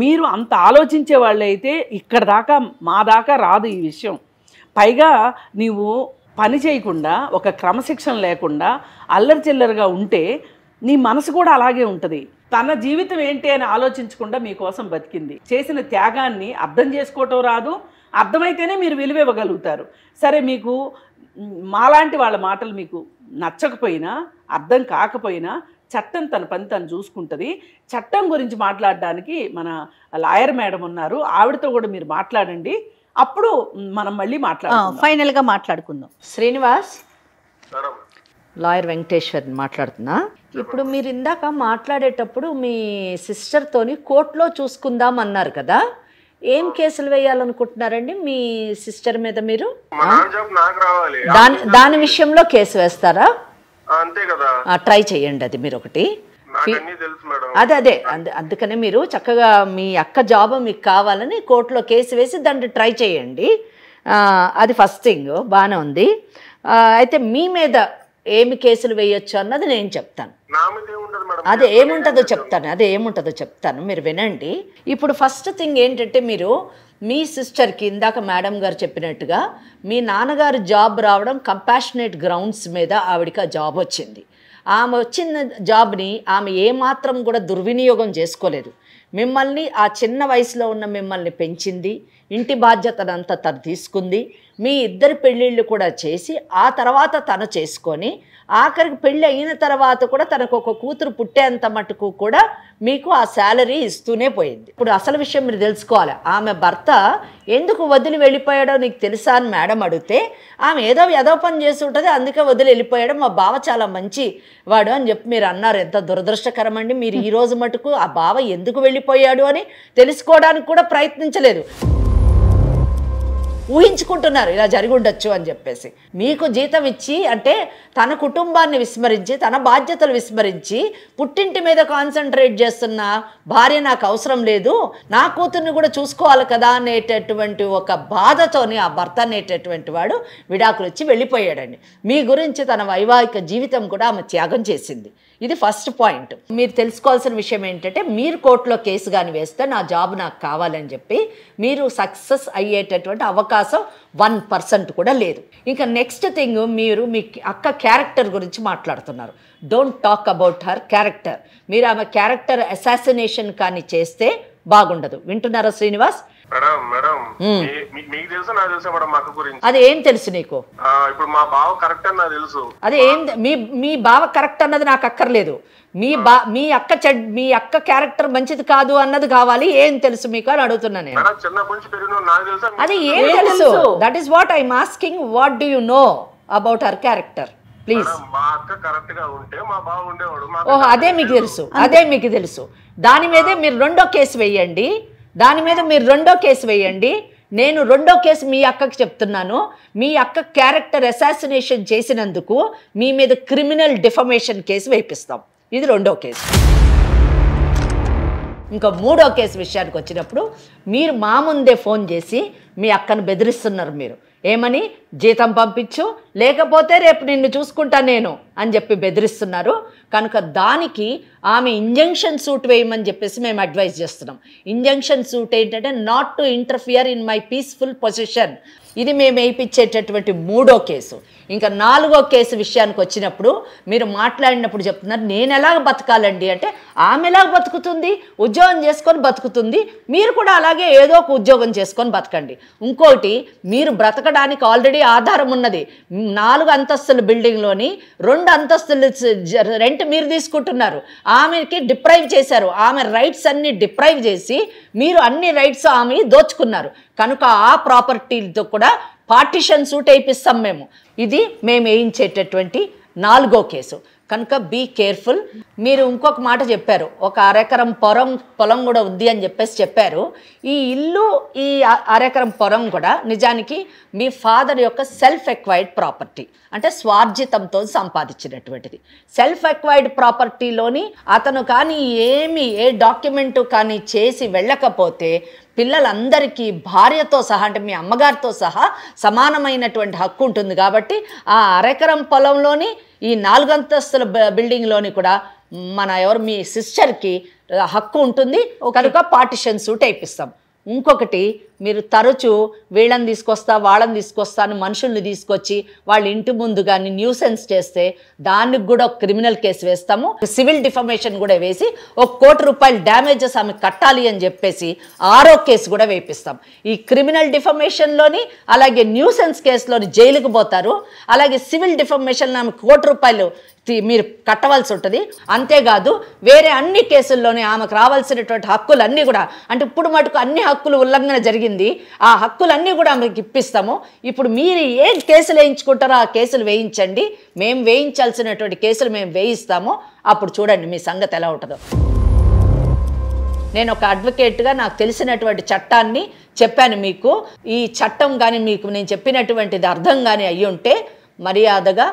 మీరు అంత ఆలోచించే వాళ్ళైతే ఇక్కడ దాకా మా దాకా రాదు ఈ విషయం. పైగా నీవు పని చేయకుండా, ఒక క్రమశిక్షణ లేకుండా అల్లరి చిల్లరగా ఉంటే నీ మనసు కూడా అలాగే ఉంటుంది. తన జీవితం ఏంటి అని ఆలోచించకుండా మీకోసం బతికింది. చేసిన త్యాగాన్ని అర్థం చేసుకోవటం రాదు, అర్థమైతేనే మీరు విలువ ఇవ్వగలుగుతారు. సరే, మీకు మాలాంటి వాళ్ళ మాటలు మీకు నచ్చకపోయినా, అర్థం కాకపోయినా చట్టం తన పని తను చూసుకుంటుంది. చట్టం గురించి మాట్లాడడానికి మన లాయర్ మేడం ఉన్నారు, ఆవిడతో కూడా మీరు మాట్లాడండి. అప్పుడు మనం మళ్ళీ ఫైనల్గా మాట్లాడుకుందాం. శ్రీనివాస్, లాయర్ వెంకటేశ్వర్ మాట్లాడుతున్నా. ఇప్పుడు మీరు ఇందాక మాట్లాడేటప్పుడు మీ సిస్టర్తోని కోర్టులో చూసుకుందాం అన్నారు కదా, ఏం కేసులు వేయాలనుకుంటున్నారండి మీ సిస్టర్ మీద? మీరు దాని విషయంలో కేసు వేస్తారా? అంతే కదా, ట్రై చేయండి. అది మీరు ఒకటి అదే అందుకనే మీరు చక్కగా మీ అక్క జాబ్ మీకు కావాలని కోర్టులో కేసు వేసి దాన్ని ట్రై చేయండి. అది ఫస్ట్ థింగ్, బాగానే ఉంది. అయితే మీ మీద ఏమి కేసులు వేయొచ్చు అన్నది నేను చెప్తాను. అదే ఏముంటుందో చెప్తాను, మీరు వినండి. ఇప్పుడు ఫస్ట్ థింగ్ ఏంటంటే, మీరు మీ సిస్టర్కి ఇందాక మేడం గారు చెప్పినట్టుగా మీ నాన్నగారు జాబ్ రావడం కంపాషనేట్ గ్రౌండ్స్ మీద ఆవిడకి ఆ జాబ్ వచ్చింది. ఆమె వచ్చిన జాబ్ని ఆమె ఏమాత్రం కూడా దుర్వినియోగం చేసుకోలేదు. మిమ్మల్ని, ఆ చిన్న వయసులో ఉన్న మిమ్మల్ని పెంచింది, ఇంటి బాధ్యతనంతా తను తీసుకుంది. మీ ఇద్దరు పెళ్ళిళ్ళు కూడా చేసి ఆ తర్వాత తను చేసుకొని, ఆఖరికి పెళ్ళి అయిన తర్వాత కూడా తనకు ఒక కూతురు పుట్టేంత మటుకు కూడా మీకు ఆ శాలరీ ఇస్తూనే పోయింది. ఇప్పుడు అసలు విషయం మీరు తెలుసుకోవాలి. ఆమె భర్త ఎందుకు వదిలి వెళ్ళిపోయాడో నీకు తెలుసా అని మేడం అడిగితే, ఆమె ఏదో పని చేసి ఉంటుంది, అందుకే వదిలి వెళ్ళిపోయాడు, మా బావ చాలా మంచి వాడు అని చెప్పి మీరు అన్నారు. ఎంత దురదృష్టకరం అండి. మీరు ఈ రోజు మటుకు ఆ బావ ఎందుకు వెళ్ళిపోయాడు అని తెలుసుకోవడానికి కూడా ప్రయత్నించలేదు. ఊహించుకుంటున్నారు ఇలా జరిగి ఉండొచ్చు అని చెప్పేసి. మీకు జీతం ఇచ్చి, అంటే తన కుటుంబాన్ని విస్మరించి, తన బాధ్యతలు విస్మరించి, పుట్టింటి మీద కాన్సన్ట్రేట్ చేస్తున్న భార్య నాకు అవసరం లేదు, నా కూతుర్ని కూడా చూసుకోవాలి కదా అనేటటువంటి ఒక బాధతోని ఆ భర్త అనేటటువంటి వాడు విడాకులు ఇచ్చి వెళ్ళిపోయాడండి. మీ గురించి తన వైవాహిక జీవితం కూడా ఆమె త్యాగం చేసింది. ఇది ఫస్ట్ పాయింట్. మీరు తెలుసుకోవాల్సిన విషయం ఏంటంటే, మీరు కోర్టులో కేసు కానీ వేస్తే నా జాబ్ నాకు కావాలని చెప్పి మీరు సక్సెస్ అయ్యేటటువంటి అవకాశం 1% కూడా లేదు. ఇంకా నెక్స్ట్ థింగ్, మీరు మీ అక్క క్యారెక్టర్ గురించి మాట్లాడుతున్నారు. Don't talk about her character. మీరు ఆమె క్యారెక్టర్ అసాసినేషన్ కానీ చేస్తే బాగుండదు. వింటున్నారా శ్రీనివాస్? మీకు తెలుసు, నాకు తెలుసా మేడం అక్క గురించి? అది ఏం తెలుసు నీకు? ఇప్పుడు మా బావ కరెక్ట్ అని నాకు తెలుసు. అదే ఏం, మీ బావ కరెక్ట్ అన్నది నాకు అక్కర్లేదు. మీ అక్క క్యారెక్టర్ మంచిది కాదు అన్నది కావాలి. ఏం తెలుసు మీకు అని అడుగుతున్నా నేను. అది ఏం తెలుసు? That is what I'm asking. What do you know about her character please? ఓహో, అదే మీకు తెలుసు. దాని మీదే మీరు రెండో కేసు వేయండి. నేను రెండో కేసు మీ అక్కకి చెప్తున్నాను. మీ అక్క క్యారెక్టర్ అసాసినేషన్ చేసినందుకు మీ మీద క్రిమినల్ డిఫమేషన్ కేసు వేయిస్తాం. ఇది రెండో కేసు. ఇంకా మూడో కేసు విషయానికి వచ్చినప్పుడు, మీరు మా ముందే ఫోన్ చేసి మీ అక్కను బెదిరిస్తున్నారు. మీరు ఏమని, జీతం పంపించు, లేకపోతే రేపు నిన్ను చూసుకుంటా నేను అని చెప్పి బెదిరిస్తున్నారు. కనుక దానికి ఆమె ఇంజంక్షన్ సూట్ వేయమని చెప్పేసి మేము అడ్వైజ్ చేస్తున్నాం. ఇంజంక్షన్ సూట్ ఏంటంటే, not to interfere in my peaceful position. ఇది మేము వేయించేటటువంటి మూడో కేసు. ఇంకా నాలుగో కేసు విషయానికి వచ్చినప్పుడు, మీరు మాట్లాడినప్పుడు చెప్తున్నారు నేను ఎలాగ బతకాలండి అంటే, ఆమె ఎలాగ బతుకుతుంది, ఉద్యోగం చేసుకొని బతుకుతుంది, మీరు కూడా అలాగే ఏదో ఒక ఉద్యోగం చేసుకొని బతకండి. ఇంకోటి, మీరు బ్రతకడానికి ఆల్రెడీ ఆధారం ఉన్నది. 4 అంతస్తుల బిల్డింగ్లోని 2 అంతస్తులు రెంట్ మీరు తీసుకుంటున్నారు. ఆమెకి డిప్రైవ్ చేశారు. ఆమె రైట్స్ అన్ని డిప్రైవ్ చేసి మీరు అన్ని రైట్స్ ఆమె దోచుకున్నారు. కనుక ఆ ప్రాపర్టీలతో కూడా పార్టిషన్ సూట్ వేయిస్తాం మేము. ఇది మేము వేయించేటటువంటి 4వ కేసు. కనుక బీ కేర్ఫుల్. మీరు ఇంకొక మాట చెప్పారు, ఒక అరెకరం పొలం కూడా ఉంది అని చెప్పారు. ఈ ఇల్లు, ఈ అరెకరం పొలం కూడా నిజానికి మీ ఫాదర్ యొక్క సెల్ఫ్ ఎక్వైర్డ్ ప్రాపర్టీ, అంటే స్వార్జితంతో సంపాదించినటువంటిది. సెల్ఫ్ ఎక్వైర్డ్ ప్రాపర్టీలోని అతను కానీ ఏ డాక్యుమెంటు కానీ చేసి వెళ్ళకపోతే పిల్లలందరికీ భార్యతో సహా, అంటే మీ అమ్మగారితో సహా సమానమైనటువంటి హక్కు ఉంటుంది. కాబట్టి ఆ అరెకరం పొలంలోని ఈ 4 అంతస్తుల బిల్డింగ్లోని కూడా మీ సిస్టర్కి హక్కు ఉంటుంది. కనుక పార్టిషన్ సూట్ వేయిస్తాం. ఇంకొకటి, మీరు తరచూ వీళ్ళని తీసుకొస్తా వాళ్ళని తీసుకొస్తా అని మనుషుల్ని తీసుకొచ్చి వాళ్ళ ఇంటి ముందు కానీ న్యూసెన్స్ చేస్తే దానికి కూడా ఒక క్రిమినల్ కేసు వేస్తాము. సివిల్ డిఫమేషన్ కూడా వేసి ₹1 కోటి డ్యామేజెస్ ఆమె కట్టాలి అని చెప్పేసి 6వ కేసు కూడా వేపిస్తాం. ఈ క్రిమినల్ డిఫమేషన్లోని అలాగే న్యూసెన్స్ కేసులోని జైలుకు పోతారు. అలాగే సివిల్ డిఫమేషన్లో ఆమె ₹1 కోటి మీరు కట్టవలసి ఉంటుంది. అంతేకాదు వేరే అన్ని కేసుల్లోనే ఆమెకు రావాల్సినటువంటి హక్కులన్నీ కూడా, అంటే ఇప్పుడు మటుకు అన్ని హక్కులు ఉల్లంఘన జరిగింది, ఆ హక్కులన్నీ కూడా ఆమెకి ఇప్పిస్తాము. ఇప్పుడు మీరు ఏ కేసులు వేయించుకుంటారో ఆ కేసులు వేయించండి, మేము వేయించాల్సినటువంటి కేసులు మేము వేయిస్తాము. అప్పుడు చూడండి మీ సంగతి ఎలా ఉంటుందో. నేను ఒక అడ్వకేట్గా నాకు తెలిసినటువంటి చట్టాన్ని చెప్పాను మీకు. ఈ చట్టం కానీ మీకు నేను చెప్పినటువంటిది అర్థం కానీ అయ్యి ఉంటే మర్యాదగా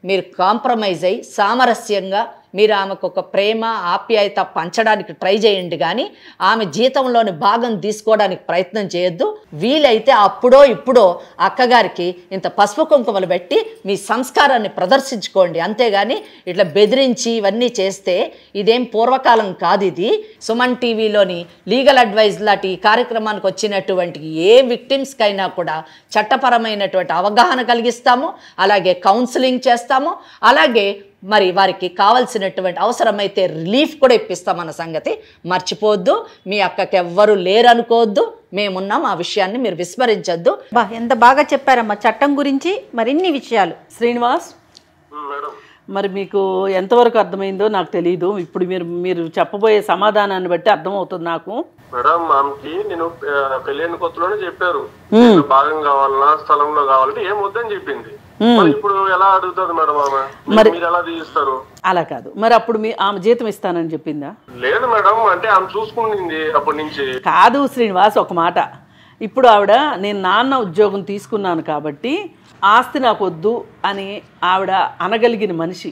మీరు కాంప్రమైజ్ అయ్యి సామరస్యంగా మీరు ఆమెకు ఒక ప్రేమ ఆప్యాయత పంచడానికి ట్రై చేయండి, కానీ ఆమె జీతంలోని భాగం తీసుకోవడానికి ప్రయత్నం చేయొద్దు. వీలైతే అప్పుడో ఇప్పుడో అక్కగారికి ఇంత పసుపు కుంకుమలు పెట్టి మీ సంస్కారాన్ని ప్రదర్శించుకోండి. అంతేగాని ఇట్లా బెదిరించి ఇవన్నీ చేస్తే ఇదేం పూర్వకాలం కాదు. ఇది సుమన్ టీవీలోని లీగల్ అడ్వైజ్ లాంటి కార్యక్రమానికి వచ్చినటువంటి ఏ విక్టిమ్స్కైనా కూడా చట్టపరమైనటువంటి అవగాహన కలిగిస్తాము, అలాగే కౌన్సిలింగ్ చేస్తాము, అలాగే మరి వారికి కావాల్సినటువంటి అవసరమైతే రిలీఫ్ కూడా ఇప్పిస్తామన్న సంగతి మర్చిపోవద్దు. మీ అక్కకి ఎవ్వరూ లేరనుకోవద్దు, మేమున్నాం. ఆ విషయాన్ని మీరు విస్మరించొద్దు. ఎంత బాగా చెప్పారమ్మా చట్టం గురించి మరిన్ని విషయాలు. శ్రీనివాస్, మరి మీకు ఎంతవరకు అర్థమైందో నాకు తెలియదు. ఇప్పుడు మీరు చెప్పబోయే సమాధానాన్ని బట్టి అర్థమవుతుంది నాకు. మేడం, ఆమెకి నేను పెళ్ళైన కొత్తలోనే చెప్పారు భాగం కావాలన్నా స్థలంలో కావాలంటే ఏం వద్దని చెప్పింది. ఇప్పుడు ఎలా అడుగుతుంది మేడం ఆమె? మరి మీరు ఎలా తీస్తారు? అలా కాదు, మరి అప్పుడు ఆమె జీతం ఇస్తానని చెప్పిందా? లేదు మేడం, అంటే ఆమె చూసుకుంది అప్పటి నుంచి. కాదు శ్రీనివాస్, ఒక మాట. ఇప్పుడు ఆవిడ నేను నాన్న ఉద్యోగం తీసుకున్నాను కాబట్టి ఆస్తి నాకు వద్దు అని ఆవిడ అనగలిగిన మనిషి,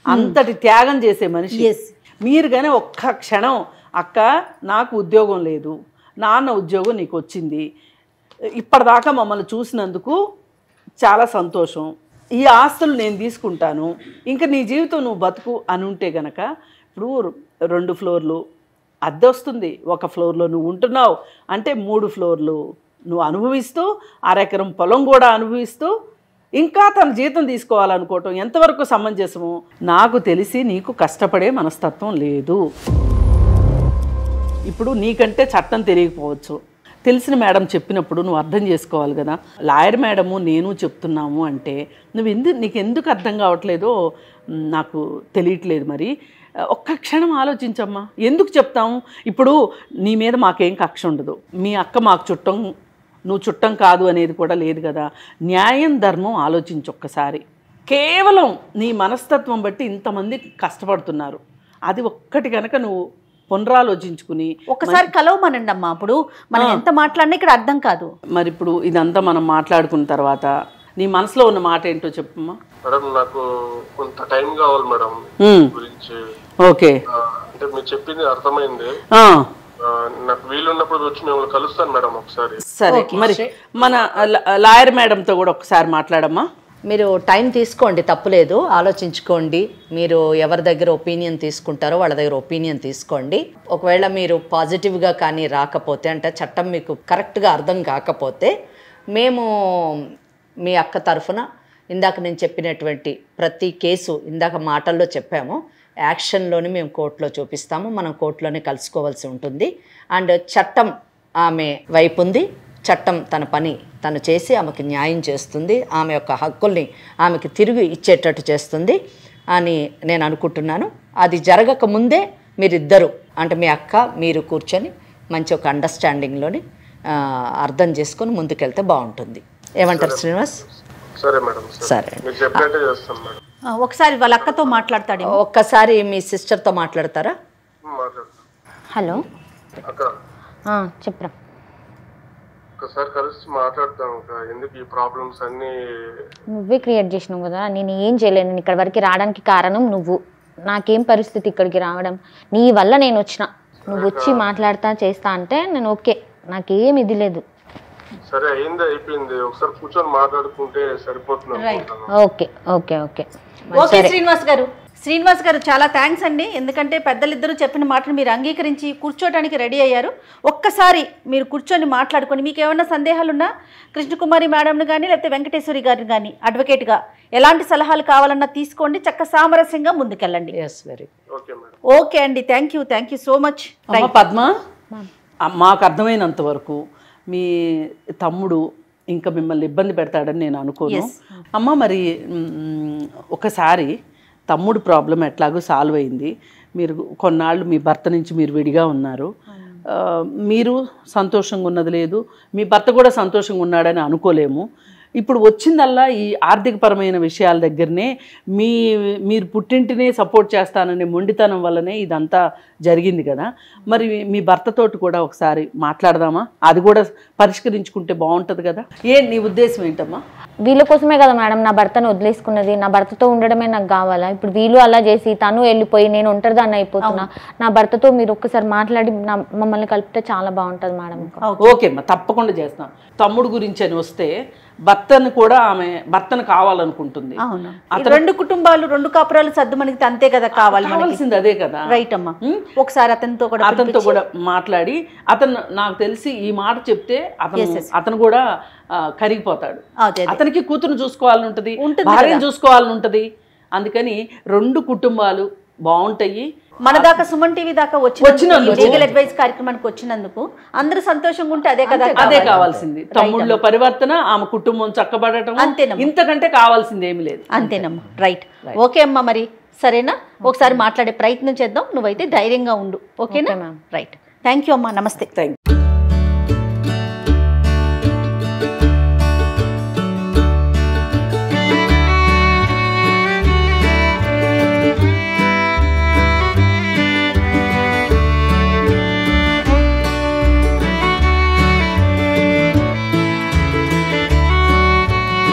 అంతటి త్యాగం చేసే మనిషి. మీరు కానీ ఒక్క క్షణం అక్క నాకు ఉద్యోగం లేదు, నాన్న ఉద్యోగం నీకు వచ్చింది, ఇప్పటిదాకా మమ్మల్ని చూసినందుకు చాలా సంతోషం, ఈ ఆస్తులు నేను తీసుకుంటాను, ఇంకా నీ జీవితం నువ్వు బతుకు అని ఉంటే గనక, ఇప్పుడు 2 ఫ్లోర్లు అద్దె వస్తుంది, 1 ఫ్లోర్లో నువ్వు ఉంటున్నావు అంటే 3 ఫ్లోర్లు నువ్వు అనుభవిస్తూ, అరెకరం పొలం కూడా అనుభవిస్తూ ఇంకా తన జీతం తీసుకోవాలనుకోవటం ఎంతవరకు సమంజసము? నాకు తెలిసి నీకు కష్టపడే మనస్తత్వం లేదు. ఇప్పుడు నీకంటే చట్టం తెలియకపోవచ్చు, తెలిసిన మేడం చెప్పినప్పుడు నువ్వు అర్థం చేసుకోవాలి కదా. లాయర్ మేడము నేను చెప్తున్నాము అంటే నీకు ఎందుకు అర్థం కావట్లేదో నాకు తెలియట్లేదు. మరి ఒక్క క్షణం ఆలోచించమ్మా, ఎందుకు చెప్తాము? ఇప్పుడు నీ మీద మాకేం కక్ష ఉండదు, మీ అక్క మాకు చుట్టం, నువ్వు చుట్టం కాదు అనేది కూడా లేదు కదా. న్యాయం ధర్మం ఆలోచించు ఒక్కసారి. కేవలం నీ మనస్తత్వం బట్టి ఇంతమంది కష్టపడుతున్నారు, అది ఒక్కటి కనుక నువ్వు పునరాలోచించుకుని ఒకసారి కలవమనండి అమ్మా. అప్పుడు మనం ఎంత మాట్లాడినా ఇక్కడ అర్థం కాదు. మరి ఇప్పుడు ఇదంతా మనం మాట్లాడుకున్న తర్వాత నీ మనసులో ఉన్న మాట ఏంటో చెప్పమ్మా. మేడం, నాకు కొంత టైం కావాలి మేడం గురించి. ఓకే, అంటే మీరు చెప్పింది అర్థమైంది. నాకు వీలున్నప్పుడు వచ్చి మిమ్మల్ని కలుస్తాను మేడం ఒకసారి. సరే, మరి మన లాయర్ మేడంతో కూడా ఒకసారి మాట్లాడమ్మా. మీరు టైం తీసుకోండి, తప్పులేదు, ఆలోచించుకోండి. మీరు ఎవరి దగ్గర ఒపీనియన్ తీసుకుంటారో వాళ్ళ దగ్గర ఒపీనియన్ తీసుకోండి. ఒకవేళ మీరు పాజిటివ్గా కానీ రాకపోతే, అంటే చట్టం మీకు కరెక్ట్గా అర్థం కాకపోతే, మేము మీ అక్క తరఫున ఇందాక నేను చెప్పినటువంటి ప్రతి కేసు ఇందాక మాటల్లో చెప్పాము, యాక్షన్లోని మేము కోర్టులో చూపిస్తాము. మనం కోర్టులోనే కలుసుకోవాల్సి ఉంటుంది. అండ్ చట్టం ఆమె వైపు ఉంది, చట్టం తన పని తను చేసి ఆమెకి న్యాయం చేస్తుంది, ఆమె యొక్క హక్కుల్ని ఆమెకి తిరిగి ఇచ్చేటట్టు చేస్తుంది అని నేను అనుకుంటున్నాను. అది జరగక ముందే మీరిద్దరు, అంటే మీ అక్క మీరు కూర్చొని మంచి ఒక అండర్స్టాండింగ్లోని అర్థం చేసుకొని ముందుకెళ్తే బాగుంటుంది. ఏమంటారు శ్రీనివాస్? సరే మేడం, సరే, మీరు చెప్పినట్టే చేస్తాను మేడం. ఒకసారి వాళ్ళ అక్కతో మాట్లాడతాడు. ఒక్కసారి మీ సిస్టర్తో మాట్లాడతారా? హలో అక్క చెప్పరా. ఒకసారి కలిసి మాట్లాడతాం ఎందుకు ఈ ప్రాబ్లమ్స్ అన్ని నువ్వే క్రియేట్ చేసినావు కదా, నేను ఏం చేయలేను. నేను ఇక్కడ వరకు రావడానికి కారణం నువ్వు. నాకేం పరిస్థితి ఇక్కడికి రావడం, నీ వల్ల నేను వచ్చిన. నువ్వు వచ్చి మాట్లాడతా చేస్తా అంటే నేను ఓకే, నాకేం ఇది లేదు. సరే అయింది అయిపోయింది, ఒకసారి కూర్చొని మాట్లాడుకుంటే సరిపోతుంది. Okay okay okay okay Srinivas గారు చాలా థ్యాంక్స్ అండి. ఎందుకంటే పెద్దలిద్దరూ చెప్పిన మాటను మీరు అంగీకరించి కూర్చోటానికి రెడీ అయ్యారు. ఒక్కసారి మీరు కూర్చొని మాట్లాడుకొని మీకు ఏమైనా సందేహాలున్నా కృష్ణకుమారి మేడంను కానీ లేకపోతే వెంకటేశ్వరి గారిని కానీ అడ్వకేట్గా ఎలాంటి సలహాలు కావాలన్నా తీసుకోండి, చక్క సామరస్యంగా ముందుకెళ్ళండి. ఓకే అండి, thank you so much. Padma, మాకు అర్థమైనంత వరకు మీ తమ్ముడు ఇంకా మిమ్మల్ని ఇబ్బంది పెడతాడని నేను అనుకోను అమ్మ. మరి ఒకసారి తమ్ముడు ప్రాబ్లం ఎట్లాగో సాల్వ్ అయింది, మీరు కొన్నాళ్ళు మీ భర్త నుంచి మీరు విడిగా ఉన్నారు, మీరు సంతోషంగా ఉన్నది లేదు, మీ భర్త కూడా సంతోషంగా ఉన్నాడని అనుకోలేము. ఇప్పుడు వచ్చిందల్లా ఈ ఆర్థికపరమైన విషయాల దగ్గరనే మీరు పుట్టింటినే సపోర్ట్ చేస్తాననే మొండితనం వల్లనే ఇదంతా జరిగింది కదా. మరి మీ భర్తతోటి కూడా ఒకసారి మాట్లాడదామా? అది కూడా పరిష్కరించుకుంటే బాగుంటుంది కదా. నీ ఉద్దేశం ఏంటమ్మా? వీళ్ళ కోసమే కదా మేడం నా భర్తను వదిలేసుకున్నది. నా భర్తతో ఉండడమే నాకు కావాలా? ఇప్పుడు వీళ్ళు అలా చేసి తను వెళ్ళిపోయి నేను ఒంటరిదాన్ని అయిపోతున్నా. నా భర్తతో మీరు ఒక్కసారి మాట్లాడి మమ్మల్ని కలిపితే చాలా బాగుంటుంది మేడం. ఓకే అమ్మా, తప్పకుండా చేస్తాం. తమ్ముడు గురించి అని వస్తే భర్తను కూడా ఆమె భర్తను కావాలనుకుంటుంది. రెండు కుటుంబాలు రెండు కాపురాలు సర్దుమణిగితే అంతే కదా కావాల్సింది, అదే కదా. రైట్ అమ్మా. ఒకసారి అతనితో కూడా మాట్లాడి, అతను నాకు తెలిసి ఈ మాట చెప్తే అతను కూడా కరిగిపోతాడు. అతనికి కూతురు చూసుకోవాలని ఉంటుంది, భార్యను చూసుకోవాలని ఉంటుంది. అందుకని రెండు కుటుంబాలు బాగుంటాయి. మన దాకా సుమన్ టీవీ దాకా వచ్చినందుకు లీగల్ అడ్వైస్ కార్యక్రమానికి వచ్చినందుకు అందరూ సంతోషంగా ఉంటే అదే కదా, అదే కావాల్సింది. తమ్ముళ్ళలో పరివర్తన, ఆమె కుటుంబం చక్కబడటం, అంతేనమ్మా. ఇంతకంటే కావాల్సింది ఏమి లేదు. అంతేనమ్మా. రైట్. ఓకే అమ్మా, మరి సరేనా? ఒకసారి మాట్లాడే ప్రయత్నం చేద్దాం. నువ్వైతే ధైర్యంగా ఉండు. ఓకేనా? రైట్. థ్యాంక్ యూ అమ్మా. నమస్తే. Thank you.